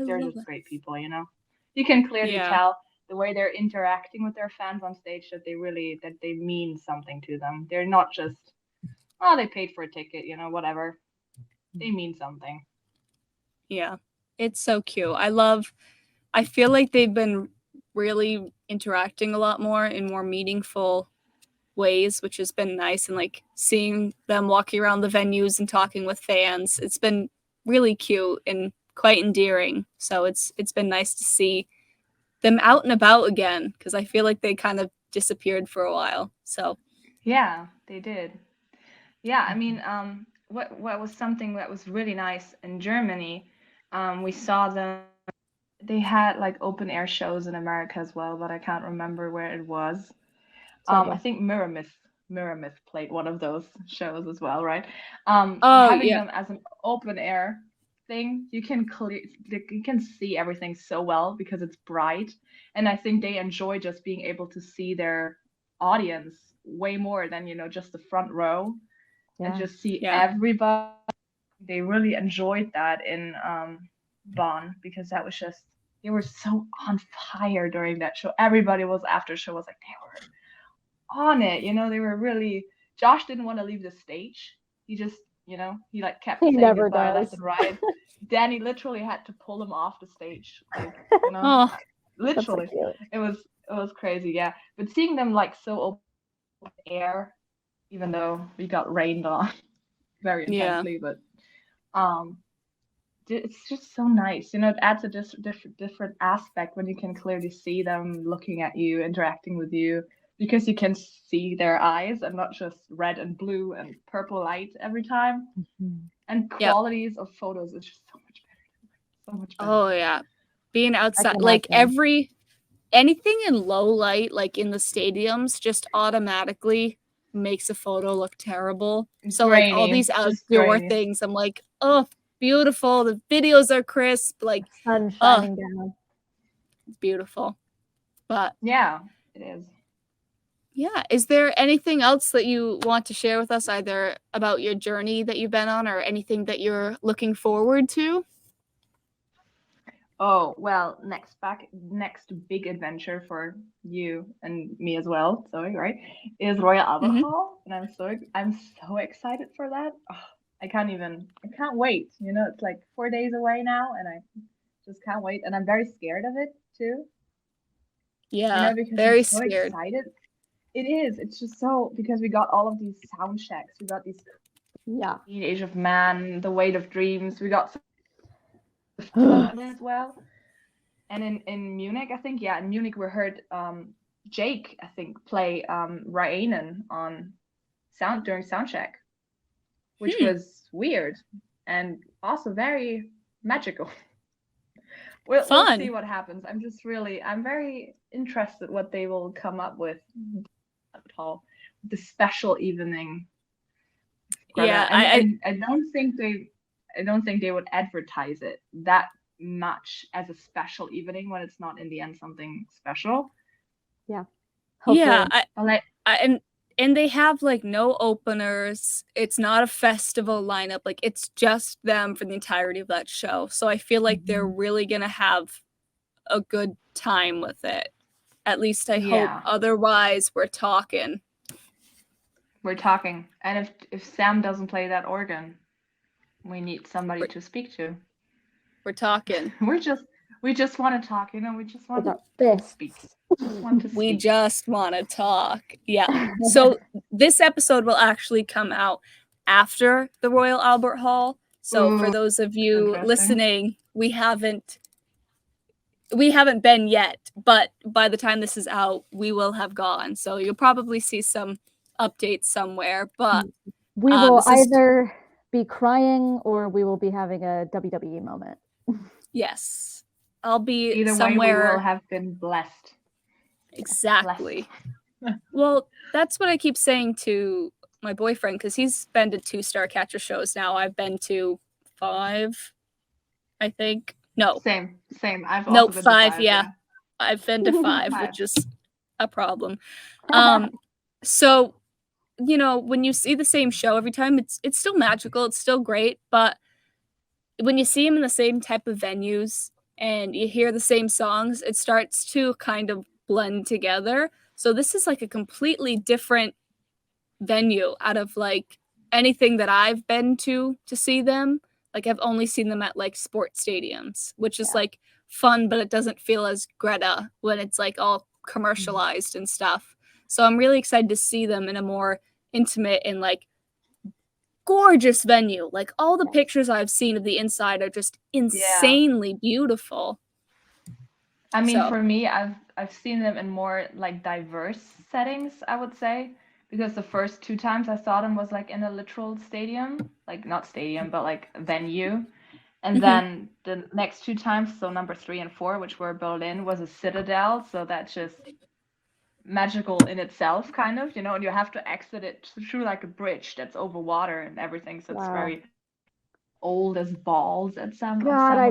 Speaker 8: great people. You can clearly tell the way they're interacting with their fans on stage that they mean something to them. They're not just, oh, they paid for a ticket, whatever. They mean something.
Speaker 6: Yeah, it's so cute. I feel like they've been really interacting a lot more in more meaningful ways, which has been nice, and like seeing them walking around the venues and talking with fans. It's been really cute and quite endearing. So it's been nice to see them out and about again, because I feel like they kind of disappeared for a while. So
Speaker 8: yeah, they did. Yeah, I mean, what was something that was really nice in Germany, we saw them, they had like open air shows in America as well, but I can't remember where it was. I think Mirror Myth played one of those shows as well, right? Having them as an open air thing, you can see everything so well because it's bright, and I think they enjoy just being able to see their audience way more than just the front row. And just see everybody. They really enjoyed that in Bonn, because that was just, they were so on fire during that show. Everybody was after show was like, they were on it, they were really. Josh didn't want to leave the stage. He just, he like kept saying goodbye left and right. Danny literally had to pull him off the stage, like, literally. So it was crazy, yeah. But seeing them like so open air, even though we got rained on very intensely, but it's just so nice. It adds a different aspect when you can clearly see them looking at you, interacting with you, because you can see their eyes and not just red and blue and purple light every time. And qualities of photos is just so much better. So much better.
Speaker 6: Oh yeah, being outside, like anything in low light, like in the stadiums, just automatically makes a photo look terrible. So like all these outdoor things, I'm like, oh, beautiful. The videos are crisp, like
Speaker 5: sun shining down.
Speaker 6: It's beautiful. But
Speaker 8: yeah, it is.
Speaker 6: Yeah. Is there anything else that you want to share with us, either about your journey that you've been on or anything that you're looking forward to?
Speaker 8: Oh, well, next big adventure for you and me as well, Zoe, right? Is Royal Albert
Speaker 6: Mhm.
Speaker 8: Hall, and I'm so excited for that. Oh, I can't wait. You know, it's like 4 days away now, and I just can't wait. And I'm very scared of it too, you
Speaker 6: Yeah,
Speaker 8: know, because I'm
Speaker 6: very
Speaker 8: so
Speaker 6: scared.
Speaker 8: excited. It is. It's just so, because we got all of these sound checks. We got these
Speaker 5: Yeah.
Speaker 8: Age of Man, The Weight of Dreams. We got some as well. And in Munich, I think, yeah, in Munich we heard Jake, I think, play Ryanen on during soundcheck, which was weird and also very magical. We'll
Speaker 6: Fun.
Speaker 8: see what happens. I'm very interested what they will come up with at all. The special evening. Greta.
Speaker 6: Yeah,
Speaker 8: I don't think they would advertise it that much as a special evening when it's not in the end something special.
Speaker 5: Yeah. Hopefully.
Speaker 6: Yeah,
Speaker 8: Like,
Speaker 6: and they have like no openers. It's not a festival lineup. Like, it's just them for the entirety of that show. So I feel like they're really gonna have a good time with it. At least I hope. Otherwise, we're talking.
Speaker 8: And if Sam doesn't play that organ, we need somebody to speak to.
Speaker 6: We're talking.
Speaker 8: We just want to talk, you know. We just want
Speaker 5: to
Speaker 8: speak.
Speaker 6: We just want to talk. Yeah. So this episode will actually come out after the Royal Albert Hall. So for those of you listening, we haven't been yet, but by the time this is out, we will have gone. So you'll probably see some updates somewhere. But
Speaker 5: we will either be crying or we will be having a WWE moment.
Speaker 6: Yes. I'll be
Speaker 8: either
Speaker 6: somewhere.
Speaker 8: Way we will have been blessed.
Speaker 6: Exactly. Well, that's what I keep saying to my boyfriend, because he's been to 2 Starcatcher shows now. I've been to 5, I think. No.
Speaker 8: Same. I've
Speaker 6: also
Speaker 8: been
Speaker 6: 5,
Speaker 8: to 5,
Speaker 6: yeah. I've been to 5, which is a problem. So, you know, when you see the same show every time, it's still magical, it's still great, but when you see them in the same type of venues and you hear the same songs, it starts to kind of blend together. So this is like a completely different venue out of like anything that I've been to see them. Like, I've only seen them at like sports stadiums, which is like fun, but it doesn't feel as Greta when it's like all commercialized and stuff. So I'm really excited to see them in a more intimate and like gorgeous venue. Like, all the pictures I've seen of the inside are just insanely beautiful.
Speaker 8: I mean, for me, I've seen them in more like diverse settings, I would say, because the first 2 times I saw them was like in a literal stadium, like not stadium, but like venue. And then the next 2 times, so number 3 and 4, which were Berlin, was a citadel. So that's just magical in itself, kind of, you know, and you have to exit it through like a bridge that's over water and everything. So it's very old as balls at some.
Speaker 5: God, I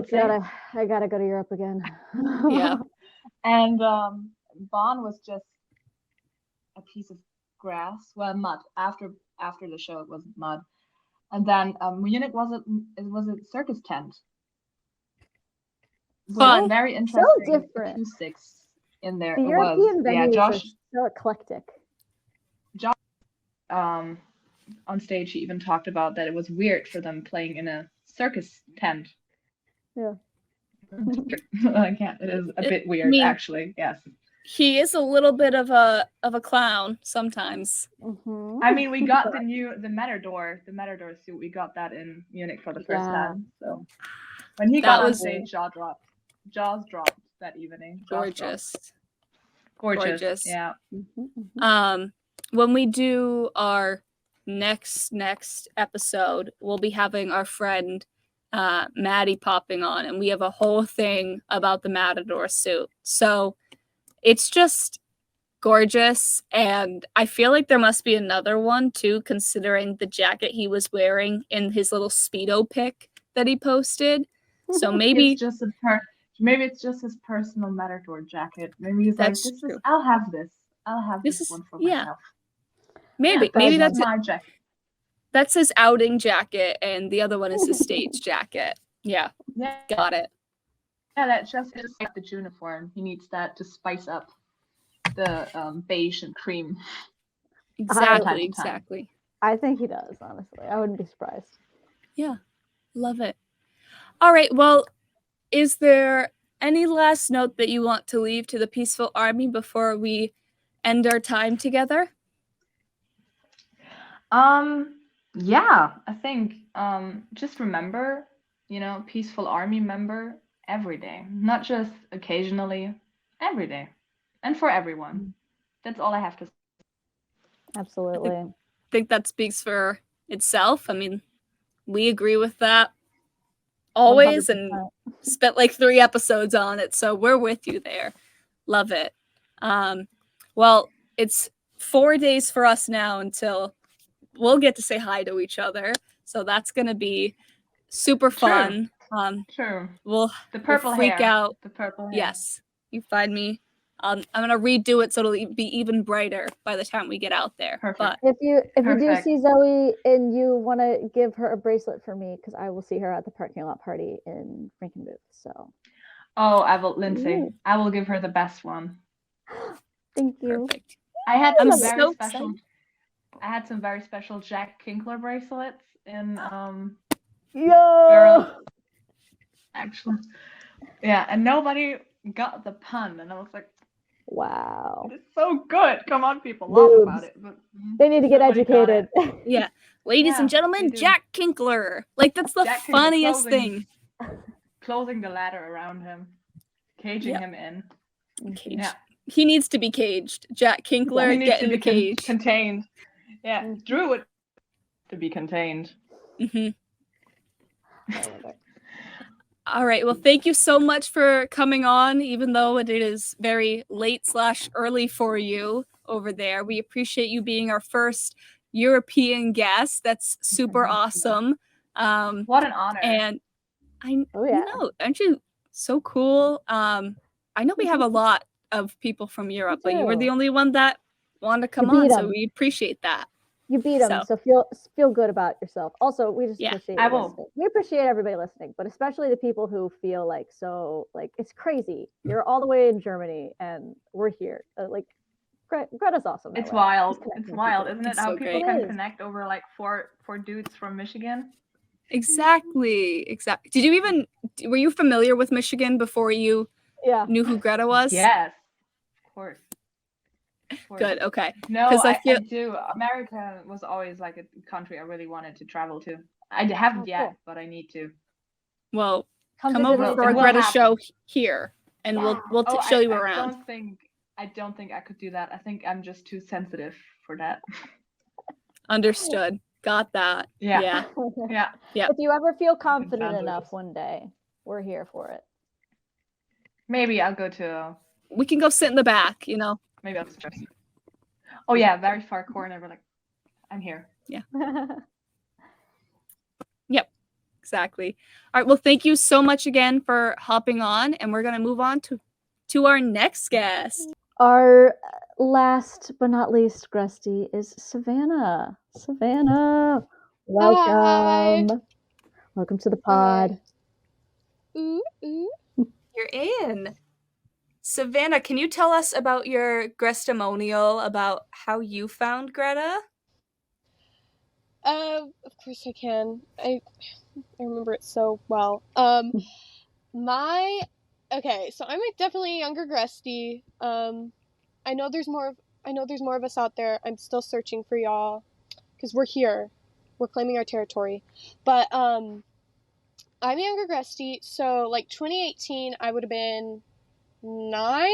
Speaker 5: gotta go to Europe again.
Speaker 6: Yeah.
Speaker 8: And Bonn was just a piece of grass, well, mud. After the show, it was mud. And then Munich was a circus tent.
Speaker 6: Fun.
Speaker 8: Very interesting.
Speaker 5: So different.
Speaker 8: Acoustics in there.
Speaker 5: The European venues
Speaker 8: Josh,
Speaker 5: are so eclectic.
Speaker 8: Josh, on stage, he even talked about that it was weird for them playing in a circus tent.
Speaker 5: Yeah.
Speaker 8: It is a bit weird, actually. Yes.
Speaker 6: He is a little bit of a clown sometimes.
Speaker 8: I mean, we got the Matador suit. We got that in Munich for the first time. So when he got on stage, jaws dropped that evening.
Speaker 6: Gorgeous.
Speaker 8: Yeah.
Speaker 6: When we do our next episode, we'll be having our friend Maddie popping on, and we have a whole thing about the Matador suit. So it's just gorgeous, and I feel like there must be another one too, considering the jacket he was wearing in his little Speedo pic that he posted. So maybe
Speaker 8: it's just his personal Matador jacket. Maybe he's like, I'll have this. I'll have
Speaker 6: This
Speaker 8: this
Speaker 6: is
Speaker 8: one for
Speaker 6: yeah.
Speaker 8: myself.
Speaker 6: Maybe
Speaker 8: Yeah,
Speaker 6: that's
Speaker 8: my jacket.
Speaker 6: That's his outing jacket, and the other one is his stage jacket. Yeah,
Speaker 8: Yeah,
Speaker 6: got it.
Speaker 8: yeah, that's just like the uniform. He needs that to spice up the beige and cream.
Speaker 6: Exactly.
Speaker 5: I think he does, honestly. I wouldn't be surprised.
Speaker 6: Yeah, love it. All right, well, is there any last note that you want to leave to the Peaceful Army before we end our time together?
Speaker 8: Yeah, I think just remember, Peaceful Army member every day, not just occasionally, every day, and for everyone. That's all I have to say.
Speaker 5: Absolutely.
Speaker 6: I think that speaks for itself. I mean, we agree with that always
Speaker 5: 100%.
Speaker 6: and spent like 3 episodes on it, so we're with you there. Love it. Well, it's 4 days for us now until we'll get to say hi to each other, so that's gonna be super fun.
Speaker 8: True.
Speaker 6: We'll freak
Speaker 8: hair.
Speaker 6: out.
Speaker 8: The purple hair.
Speaker 6: Yes, you find me. I'm gonna redo it so it'll be even brighter by the time we get out there.
Speaker 8: Perfect.
Speaker 6: But
Speaker 5: if you do see Zoe and you want to give her a bracelet for me, because I will see her at the parking lot party in Frankenbooth. So.
Speaker 8: Oh, I will, Lindsay. I will give her the best one.
Speaker 5: Thank you.
Speaker 6: Perfect.
Speaker 8: I had
Speaker 6: I'm
Speaker 8: some very
Speaker 6: so
Speaker 8: special.
Speaker 6: excited.
Speaker 8: I had some very special Jack Kinkler bracelets in
Speaker 5: Yo.
Speaker 8: Actually, yeah, and nobody got the pun, and I was like,
Speaker 5: wow,
Speaker 8: it's so good. Come on, people, laugh about it. But
Speaker 5: they need to get educated.
Speaker 6: Yeah, ladies and gentlemen, Jack Kinkler. Like that's the funniest thing.
Speaker 8: Closing the ladder around him, caging him in.
Speaker 6: Caged. Yeah. He needs to be caged. Jack Kinkler, get in the cage.
Speaker 8: Contained. Yeah, Drew would to be contained.
Speaker 6: Mm-hmm. All right. Well, thank you so much for coming on, even though it is very late/early for you over there. We appreciate you being our first European guest. That's super awesome.
Speaker 8: What an honor.
Speaker 6: And I know, aren't you so cool? I know we have a lot of people from Europe, but you were the only one that wanted to come on, so we appreciate that.
Speaker 5: You beat them, so feel good about yourself. Also, we just appreciate listening. We appreciate everybody listening, but especially the people who feel like it's crazy. You're all the way in Germany, and we're here. Greta's awesome.
Speaker 8: It's wild. It's wild,
Speaker 5: people.
Speaker 8: Isn't it? How people can connect over like four dudes from Michigan.
Speaker 6: Exactly. Were you familiar with Michigan before you knew who Greta was?
Speaker 8: Yes, of course.
Speaker 6: Good. Okay.
Speaker 8: No, I do. America was always like a country I really wanted to travel to. I haven't yet, but I need to.
Speaker 6: Well, come over for a Greta show here, and we'll show you around.
Speaker 8: I don't think I could do that. I think I'm just too sensitive for that.
Speaker 6: Understood. Got that. Yeah.
Speaker 5: If you ever feel confident enough one day, we're here for it.
Speaker 8: Maybe I'll go to.
Speaker 6: We can go sit in the back.
Speaker 8: Maybe I'll just. Oh yeah, very far corner. We're like, I'm here.
Speaker 6: Yeah. Yep. Exactly. All right. Well, thank you so much again for hopping on, and we're gonna move on to our next guest.
Speaker 5: Our last but not least Grusty is Savannah. Savannah, welcome. Hi. Welcome to the pod.
Speaker 6: You're in. Savannah, can you tell us about your Grestimonial, about how you found Greta?
Speaker 9: Of course I can. I remember it so well. Okay, so I'm definitely a younger Gresty. I know there's more of us out there. I'm still searching for y'all because we're here. We're claiming our territory. But I'm a younger Gresty, so like 2018 I would have been 9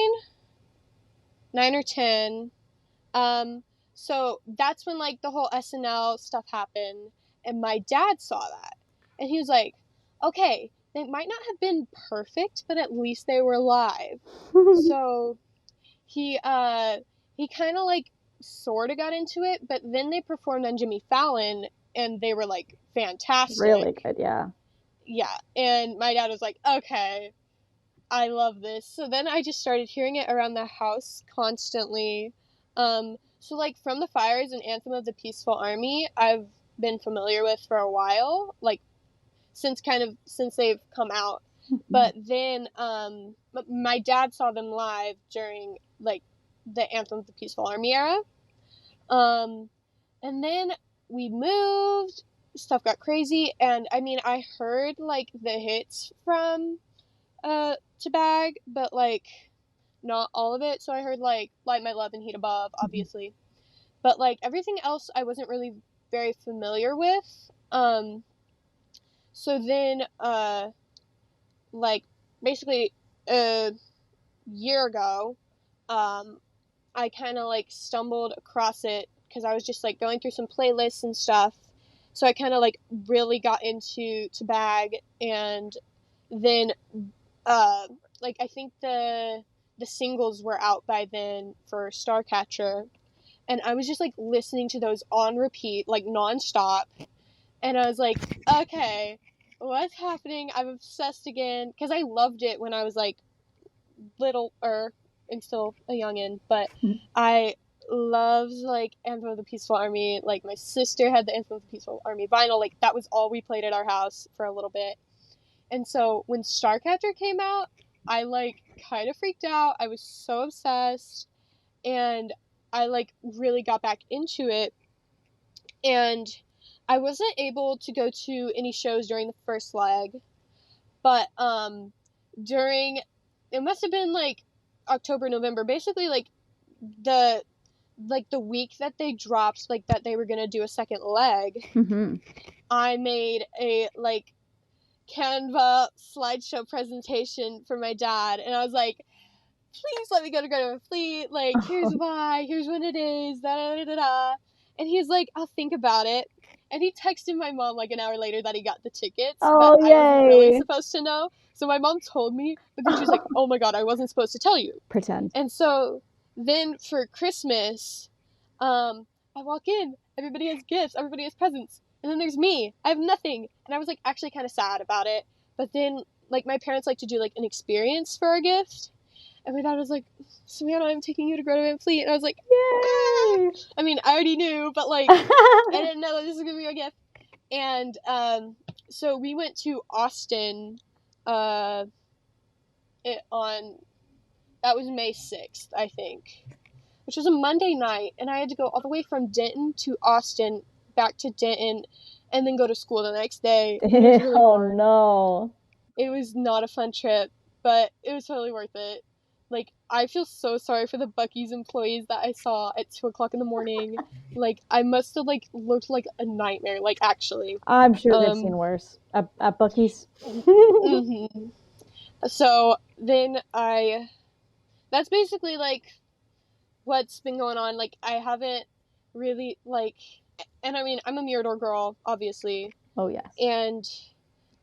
Speaker 9: or 10. So that's when like the whole SNL stuff happened, and my dad saw that, and he was like, okay, they might not have been perfect, but at least they were live. So he kind of like sort of got into it, but then they performed on Jimmy Fallon, and they were like fantastic.
Speaker 5: Really good, yeah.
Speaker 9: Yeah, and my dad was like, okay, I love this. So then I just started hearing it around the house constantly. So like From the Fires and Anthem of the Peaceful Army, I've been familiar with for a while, like since they've come out. But then my dad saw them live during like the Anthem of the Peaceful Army era. And then we moved, stuff got crazy, and I mean I heard like the hits from to Bag, but like not all of it. So I heard like Light My Love and Heat Above, obviously. But like everything else I wasn't really very familiar with. So then like basically a year ago, I kind of like stumbled across it because I was just like going through some playlists and stuff. So I kind of like really got into to Bag, and then like I think the singles were out by then for Starcatcher, and I was just like listening to those on repeat like nonstop, and I was like, okay, what's happening? I'm obsessed again because I loved it when I was like littler and still a youngin', but I loved like Anthem of the Peaceful Army. Like my sister had the Anthem of the Peaceful Army vinyl, like that was all we played at our house for a little bit. And so when Starcatcher came out, I like kind of freaked out. I was so obsessed, and I like really got back into it. And I wasn't able to go to any shows during the first leg, but during, it must have been like October, November, basically like the week that they dropped like that they were gonna do a second leg. I made a like Canva slideshow presentation for my dad, and I was like, please let me go to Greta Van Fleet, like here's why, here's when it is, da da da da. And he's like, I'll think about it. And he texted my mom like an hour later that he got the tickets, but I wasn't really supposed to know. So my mom told me, but then she was like, oh my god, I wasn't supposed to tell you.
Speaker 5: Pretend.
Speaker 9: And so then for Christmas, I walk in, everybody has gifts, everybody has presents, and then there's me. I have nothing. And I was like actually kind of sad about it. But then like my parents like to do like an experience for our gift. And my dad was like, Savannah, I'm taking you to Greta Van Fleet. And I was like, yay! I mean, I already knew, but like, I didn't know that this was going to be my gift. And so we went to Austin that was May 6th, I think, which was a Monday night. And I had to go all the way from Denton to Austin, back to Denton, and then go to school the next day. It was really hard.
Speaker 5: No.
Speaker 9: It was not a fun trip, but it was totally worth it. Like, I feel so sorry for the Buc-ee's employees that I saw at 2:00 in the morning. Like, I must have, like, looked like a nightmare, like, actually.
Speaker 5: I'm sure they've seen worse at Buc-ee's.
Speaker 9: Mm-hmm. So, then that's basically, like, what's been going on. Like, I haven't really, like, and I mean, I'm a Mirador girl, obviously.
Speaker 5: Oh, yes.
Speaker 9: And,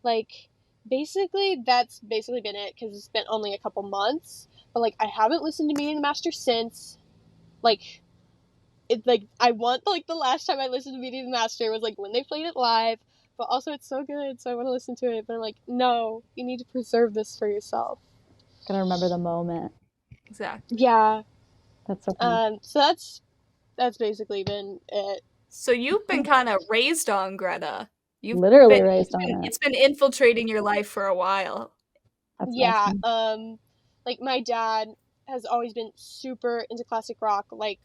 Speaker 9: like, basically, that's basically been it, because it's been only a couple months. But, like, I haven't listened to Meeting the Master since. Like, it's, like, I want, like, the last time I listened to Meeting the Master was, like, when they played it live. But also, it's so good, so I want to listen to it. But I'm like, no, you need to preserve this for yourself.
Speaker 5: Gotta remember the moment.
Speaker 6: Exactly.
Speaker 9: Yeah.
Speaker 5: That's so funny.
Speaker 9: So that's basically been it.
Speaker 6: So you've been kind of raised on Greta. You've
Speaker 5: literally raised on it.
Speaker 6: It's been infiltrating your life for a while.
Speaker 5: That's
Speaker 9: awesome.
Speaker 5: Awesome.
Speaker 9: Like, my dad has always been super into classic rock, like,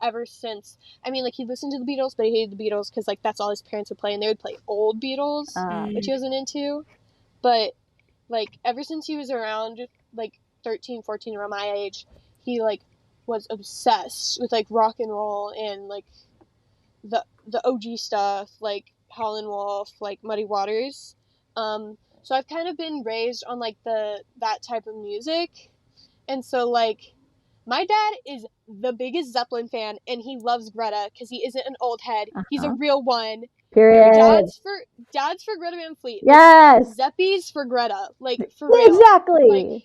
Speaker 9: ever since. I mean, like, he listened to the Beatles, but he hated the Beatles because, like, that's all his parents would play, and they would play old Beatles, which he wasn't into. But, like, ever since he was around, like, 13, 14, around my age, he, like, was obsessed with, like, rock and roll and, like, the OG stuff, like, Howlin' Wolf, like, Muddy Waters. So I've kind of been raised on, like, that type of music. And so, like, my dad is the biggest Zeppelin fan, and he loves Greta because he isn't an old head. He's a real one.
Speaker 5: Period.
Speaker 9: Dad's for Greta Van Fleet.
Speaker 5: Yes.
Speaker 9: Like, Zeppi's for Greta. Like, for real.
Speaker 5: Exactly.
Speaker 9: Like,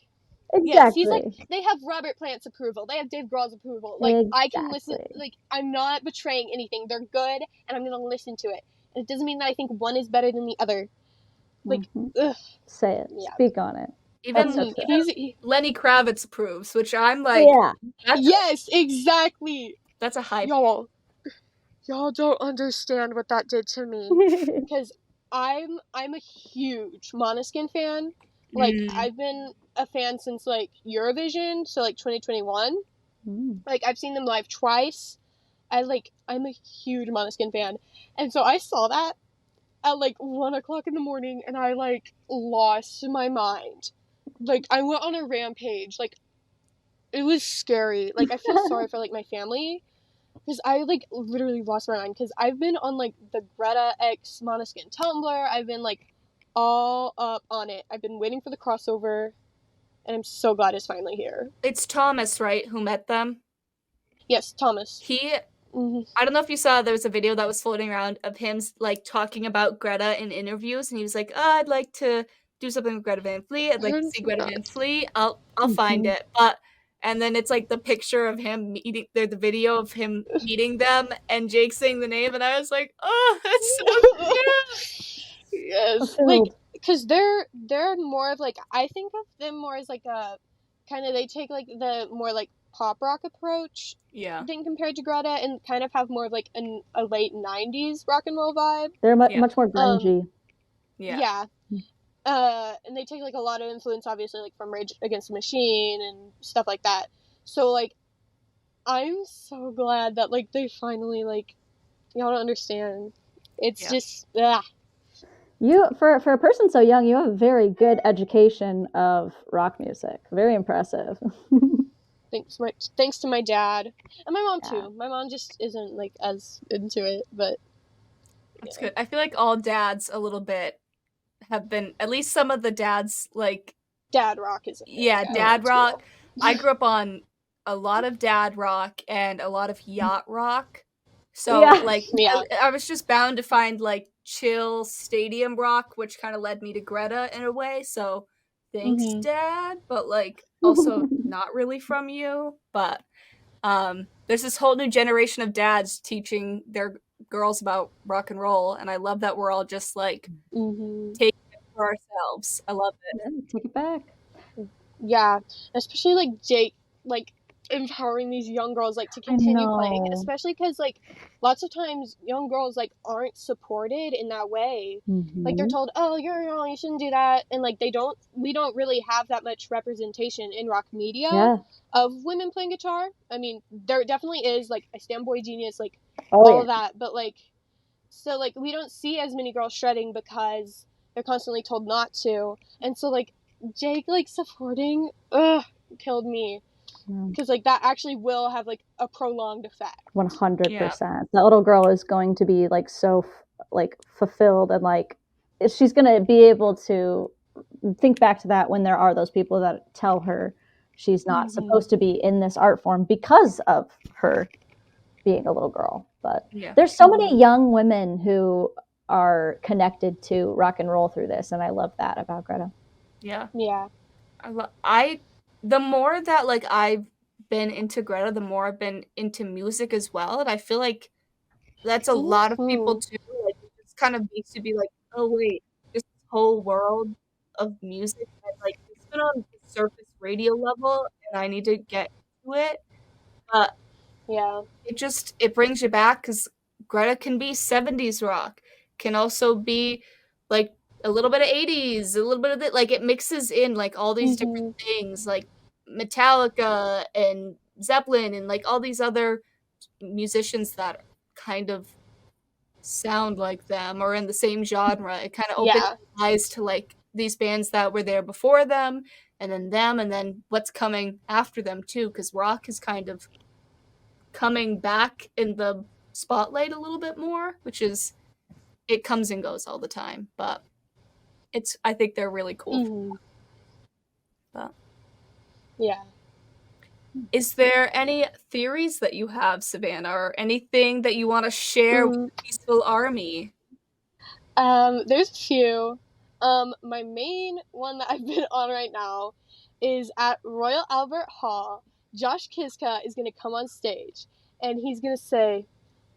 Speaker 5: exactly.
Speaker 9: Yes, he's like, they have Robert Plant's approval. They have Dave Grohl's approval. Like, I can listen. Like, I'm not betraying anything. They're good, and I'm going to listen to it. And it doesn't mean that I think one is better than the other. Like, ugh.
Speaker 5: Say it.
Speaker 9: Yeah.
Speaker 5: Speak on it.
Speaker 6: Even,
Speaker 5: so true.
Speaker 6: even Lenny Kravitz approves, which I'm like,
Speaker 5: Yeah.
Speaker 9: Yes, exactly.
Speaker 6: That's a hype.
Speaker 9: Y'all don't understand what that did to me. Because I'm a huge Måneskin fan. Like, I've been a fan since, like, Eurovision, so, like, 2021. Like, I've seen them live twice. I'm a huge Måneskin fan. And so I saw that at, like, 1 o'clock in the morning, and I, like, lost my mind. Like, I went on a rampage. Like, it was scary. Like, I feel sorry for, like, my family. Because I, like, literally lost my mind. Because I've been on, like, the Greta X Måneskin Tumblr. I've been, like, all up on it. I've been waiting for the crossover. And I'm so glad it's finally here.
Speaker 6: It's Thomas, right, who met them?
Speaker 9: Yes, Thomas.
Speaker 6: I don't know if you saw, there was a video that was floating around of him, like, talking about Greta in interviews. And he was like, I'd like to do something with Greta Van Fleet. I'd like to see Greta Van Fleet. I'll find it. And then it's like the picture of him meeting, the video of him meeting them and Jake saying the name, and I was like, oh, that's so cute.
Speaker 9: Yes, like, because they're more of like, I think of them more as like a kind of, they take like the more like pop rock approach thing compared to Greta, and kind of have more of like a late 90s rock and roll vibe.
Speaker 5: They're much more grungy.
Speaker 9: And they take like a lot of influence, obviously, like from Rage Against the Machine and stuff like that. So like, I'm so glad that like they finally, like, y'all don't understand. It's just
Speaker 5: You, for a person so young, you have a very good education of rock music. Very impressive.
Speaker 9: Thanks to my dad and my mom too. My mom just isn't like as into it, but
Speaker 6: that's good. I feel like all dads a little bit have been, at least some of the dads, like,
Speaker 9: dad rock is a thing.
Speaker 6: Dad rock. I grew up on a lot of dad rock and a lot of yacht rock. So I was just bound to find like chill stadium rock, which kind of led me to Greta in a way. So thanks, Dad, but like also not really from you. But there's this whole new generation of dads teaching their girls about rock and roll, and I love that we're all just like taking it for ourselves. I love it.
Speaker 5: Yeah, take it back.
Speaker 9: Yeah, especially like Jake, like empowering these young girls like to continue playing, especially because like lots of times young girls like aren't supported in that way. Like they're told, oh, you're young, you shouldn't do that, and like we don't really have that much representation in rock media of women playing guitar. I mean, there definitely is, like, I stand Boy Genius, like all of that, but like, so like we don't see as many girls shredding because they're constantly told not to. And so like Jake like supporting killed me. Because like that actually will have like a prolonged effect.
Speaker 5: 100%. That little girl is going to be like so like fulfilled, and like she's going to be able to think back to that when there are those people that tell her she's not supposed to be in this art form because of her being a little girl. But there's so many young women who are connected to rock and roll through this, and I love that about Greta.
Speaker 6: The more that like I've been into Greta, the more I've been into music as well, and I feel like that's a lot of people too. Like, it's kind of used to be like, oh wait, this whole world of music that like it's been on the surface radio level, and I need to get to it. But it brings you back, because Greta can be 70s rock, can also be like a little bit of 80s, a little bit of it, like it mixes in like all these different things, like Metallica and Zeppelin and like all these other musicians that kind of sound like them or in the same genre. It kind of opens eyes to like these bands that were there before them, and then what's coming after them too, because rock is kind of coming back in the spotlight a little bit more, which is, it comes and goes all the time, but I think they're really cool. But is there any theories that you have, Savannah, or anything that you want to share with the Peaceful Army?
Speaker 9: There's a few. My main one that I've been on right now is at Royal Albert Hall. Josh Kiska is going to come on stage, and he's going to say,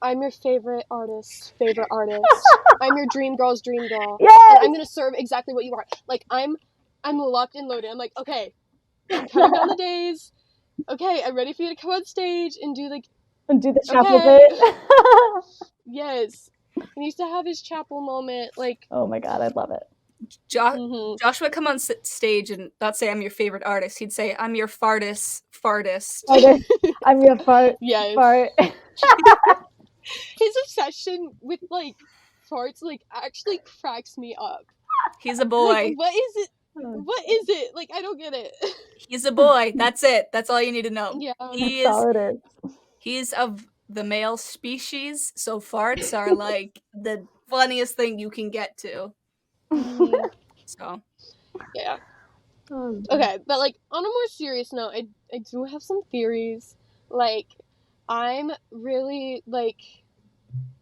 Speaker 9: I'm your favorite artist. I'm your dream girl's dream girl. And I'm going to serve exactly what you are. Like, I'm I'm locked and loaded. I'm like, okay, I'm counting down the days. Okay, I'm ready for you to come on stage and do like
Speaker 5: the chapel
Speaker 9: okay.
Speaker 5: bit.
Speaker 9: Yes. He used to have his chapel moment, like.
Speaker 5: Oh my god, I love it.
Speaker 6: Josh would come on stage and not say, I'm your favorite artist. He'd say, I'm your fartist.
Speaker 5: I'm your fart.
Speaker 9: Yes.
Speaker 5: Fart.
Speaker 9: His obsession with, like, farts, like, actually cracks me up.
Speaker 6: He's a boy.
Speaker 9: Like, what is it? What is it? Like, I don't get it.
Speaker 6: He's a boy. That's it. That's all you need to know.
Speaker 9: Yeah.
Speaker 5: That's all it is.
Speaker 6: He's of the male species, so farts are like the funniest thing you can get to. So.
Speaker 9: Yeah. Okay, but like on a more serious note, I do have some theories. Like, I'm really like,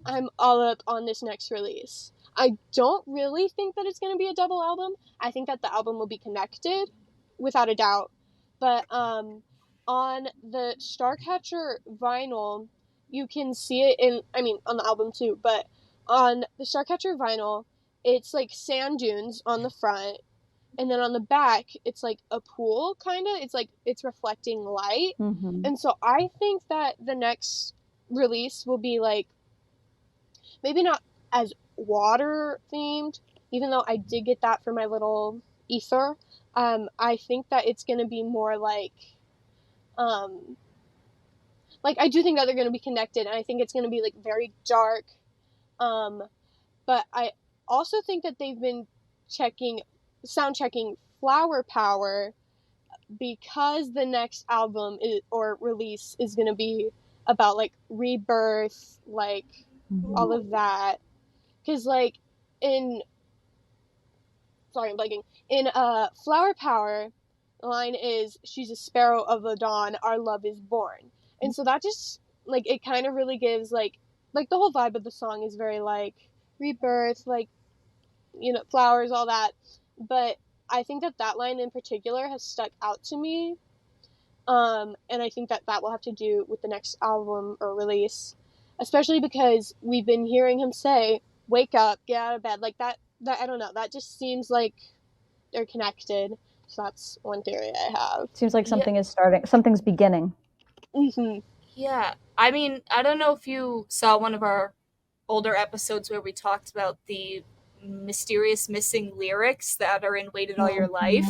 Speaker 9: I'm all up on this next release. I don't really think that it's going to be a double album. I think that the album will be connected, without a doubt. But on the Starcatcher vinyl, you can see it in, I mean, on the album too, but on the Starcatcher vinyl, it's like sand dunes on the front. And then on the back, it's like a pool, kind of. It's like, it's reflecting light.
Speaker 5: Mm-hmm.
Speaker 9: And so I think that the next release will be like, maybe not as water themed, even though I did get that for my little ether. I think that it's going to be more like I do think that they're going to be connected, and I think it's going to be like very dark. But I also think that they've been sound checking Flower Power, because the next album or release is going to be about like rebirth, like all of that. Because like I'm blanking. In Flower Power, the line is, she's a sparrow of the dawn, our love is born. And so that just like, it kind of really gives like the whole vibe of the song is very like rebirth, like, you know, flowers, all that. But I think that line in particular has stuck out to me. And I think that will have to do with the next album or release, especially because we've been hearing him say, wake up, get out of bed, like that I don't know, that just seems like they're connected. So that's one theory I have.
Speaker 5: Seems like something is starting, something's beginning.
Speaker 9: Mm-hmm.
Speaker 6: Yeah, I mean, I don't know if you saw one of our older episodes where we talked about the mysterious missing lyrics that are in Waited All Your Life.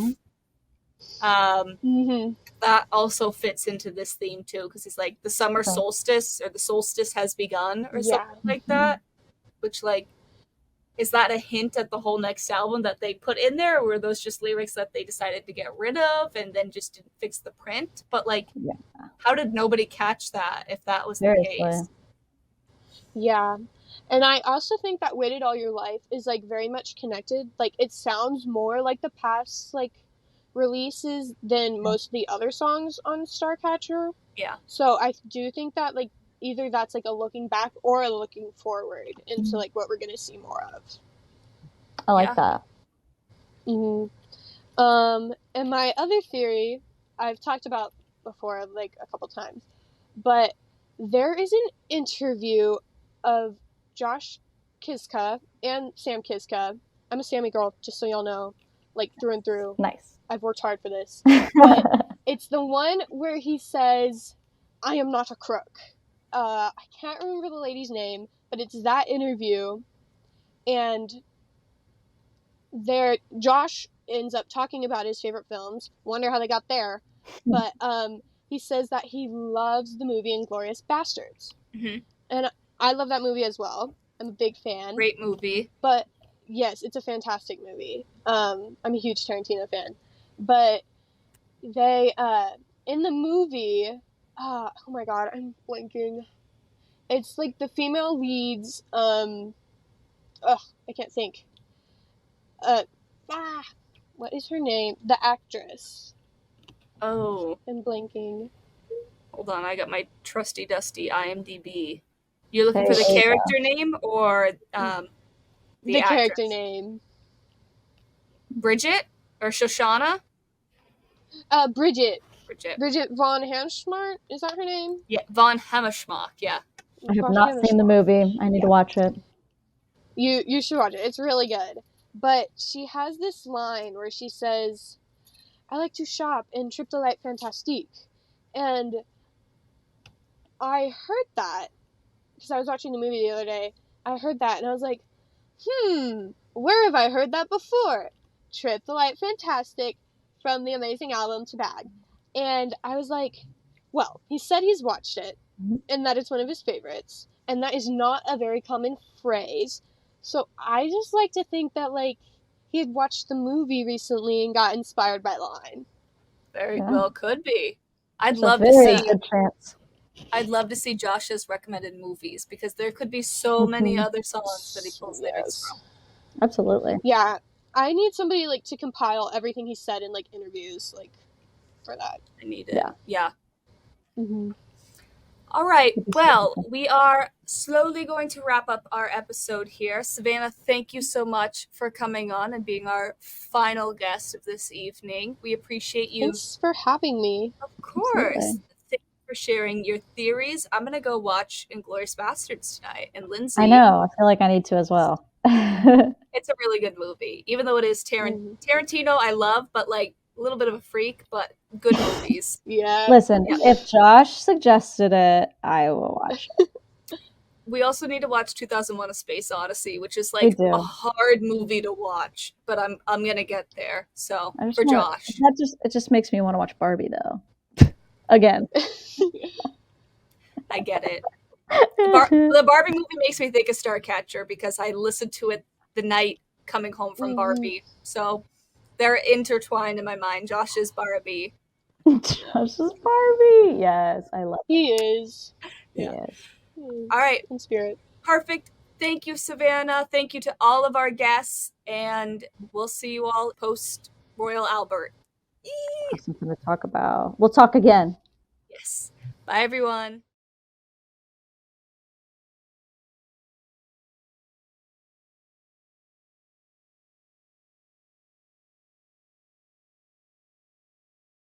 Speaker 6: That also fits into this theme too, because it's like the summer solstice, or the solstice has begun, or something like that. Which, like, is that a hint at the whole next album that they put in there, or were those just lyrics that they decided to get rid of and then just didn't fix the print? But like, how did nobody catch that if that was the case?
Speaker 9: Yeah. And I also think that Waited All Your Life is like very much connected. Like, it sounds more like the past like releases than most of the other songs on Starcatcher.
Speaker 6: Yeah.
Speaker 9: So I do think that like either that's like a looking back or a looking forward into like what we're gonna see more of.
Speaker 5: I like that.
Speaker 9: And my other theory I've talked about before like a couple times, but there is an interview of Josh Kiska and Sam Kiska. I'm a Sammy girl, just so y'all know, like through and through.
Speaker 5: Nice.
Speaker 9: I've worked hard for this. But it's the one where he says, I am not a crook. I can't remember the lady's name, but it's that interview. And there, Josh ends up talking about his favorite films. Wonder how they got there. But he says that he loves the movie Inglourious Bastards. And I love that movie as well. I'm a big fan.
Speaker 6: Great movie.
Speaker 9: But yes, it's a fantastic movie. I'm a huge Tarantino fan. But they, in the movie, oh my god, I'm blanking. It's like the female leads, I can't think. What is her name? The actress.
Speaker 6: Oh.
Speaker 9: I'm blanking.
Speaker 6: Hold on, I got my trusty dusty IMDb. You're looking for the character name or the
Speaker 9: character name?
Speaker 6: Bridget or Shoshana?
Speaker 9: Bridget.
Speaker 6: Bridget
Speaker 9: Von Hamschmart? Is that her name?
Speaker 6: Yeah, Von Hammerschmack, yeah.
Speaker 5: I have not seen the movie. I need to watch it.
Speaker 9: You should watch it. It's really good. but she has this line where she says, I like to shop in Trip de Light Fantastique. And I heard that because I was watching the movie the other day. I heard that and I was like, where have I heard that before? Trip the Light Fantastic from the amazing album To Bag. And I was like, well, he said he's watched it and that it's one of his favorites. And that is not a very common phrase. So I just like to think that, like, he had watched the movie recently and got inspired by the line.
Speaker 6: Very well could be. I'd
Speaker 5: There's a
Speaker 6: love to
Speaker 5: very
Speaker 6: see.
Speaker 5: good chance.
Speaker 6: I'd love to see Josh's recommended movies because there could be so many other songs that he pulls lyrics from.
Speaker 5: Absolutely.
Speaker 9: Yeah, I need somebody like to compile everything he said in like interviews, like for that.
Speaker 6: I need it. Yeah.
Speaker 9: Mm-hmm.
Speaker 6: All right. Well, we are slowly going to wrap up our episode here. Savannah, thank you so much for coming on and being our final guest of this evening. We appreciate you.
Speaker 9: Thanks for having me.
Speaker 6: Of course.
Speaker 5: Absolutely.
Speaker 6: Thank you for sharing your theories. I'm going to go watch Inglourious Bastards tonight. And Lindsay.
Speaker 5: I know. I feel like I need to as well.
Speaker 6: It's a really good movie. Even though it is Tarantino, I love, but like a little bit of a freak, but good movies.
Speaker 9: Yeah.
Speaker 5: Listen, if Josh suggested it, I will watch it.
Speaker 6: We also need to watch 2001: A Space Odyssey, which is like a hard movie to watch, but I'm gonna get there. So for Josh,
Speaker 5: it just makes me want to watch Barbie though. Again,
Speaker 6: I get it. The Barbie movie makes me think of Starcatcher because I listened to it the night coming home from Barbie. So they're intertwined in my mind. Josh is Barbie.
Speaker 5: Josh is Barbie. Yes, I love it.
Speaker 9: He is.
Speaker 5: Yeah.
Speaker 6: All right.
Speaker 9: In spirit.
Speaker 6: Perfect. Thank you, Savannah. Thank you to all of our guests. And we'll see you all post Royal Albert.
Speaker 5: Something to talk about. We'll talk again.
Speaker 6: Yes. Bye, everyone.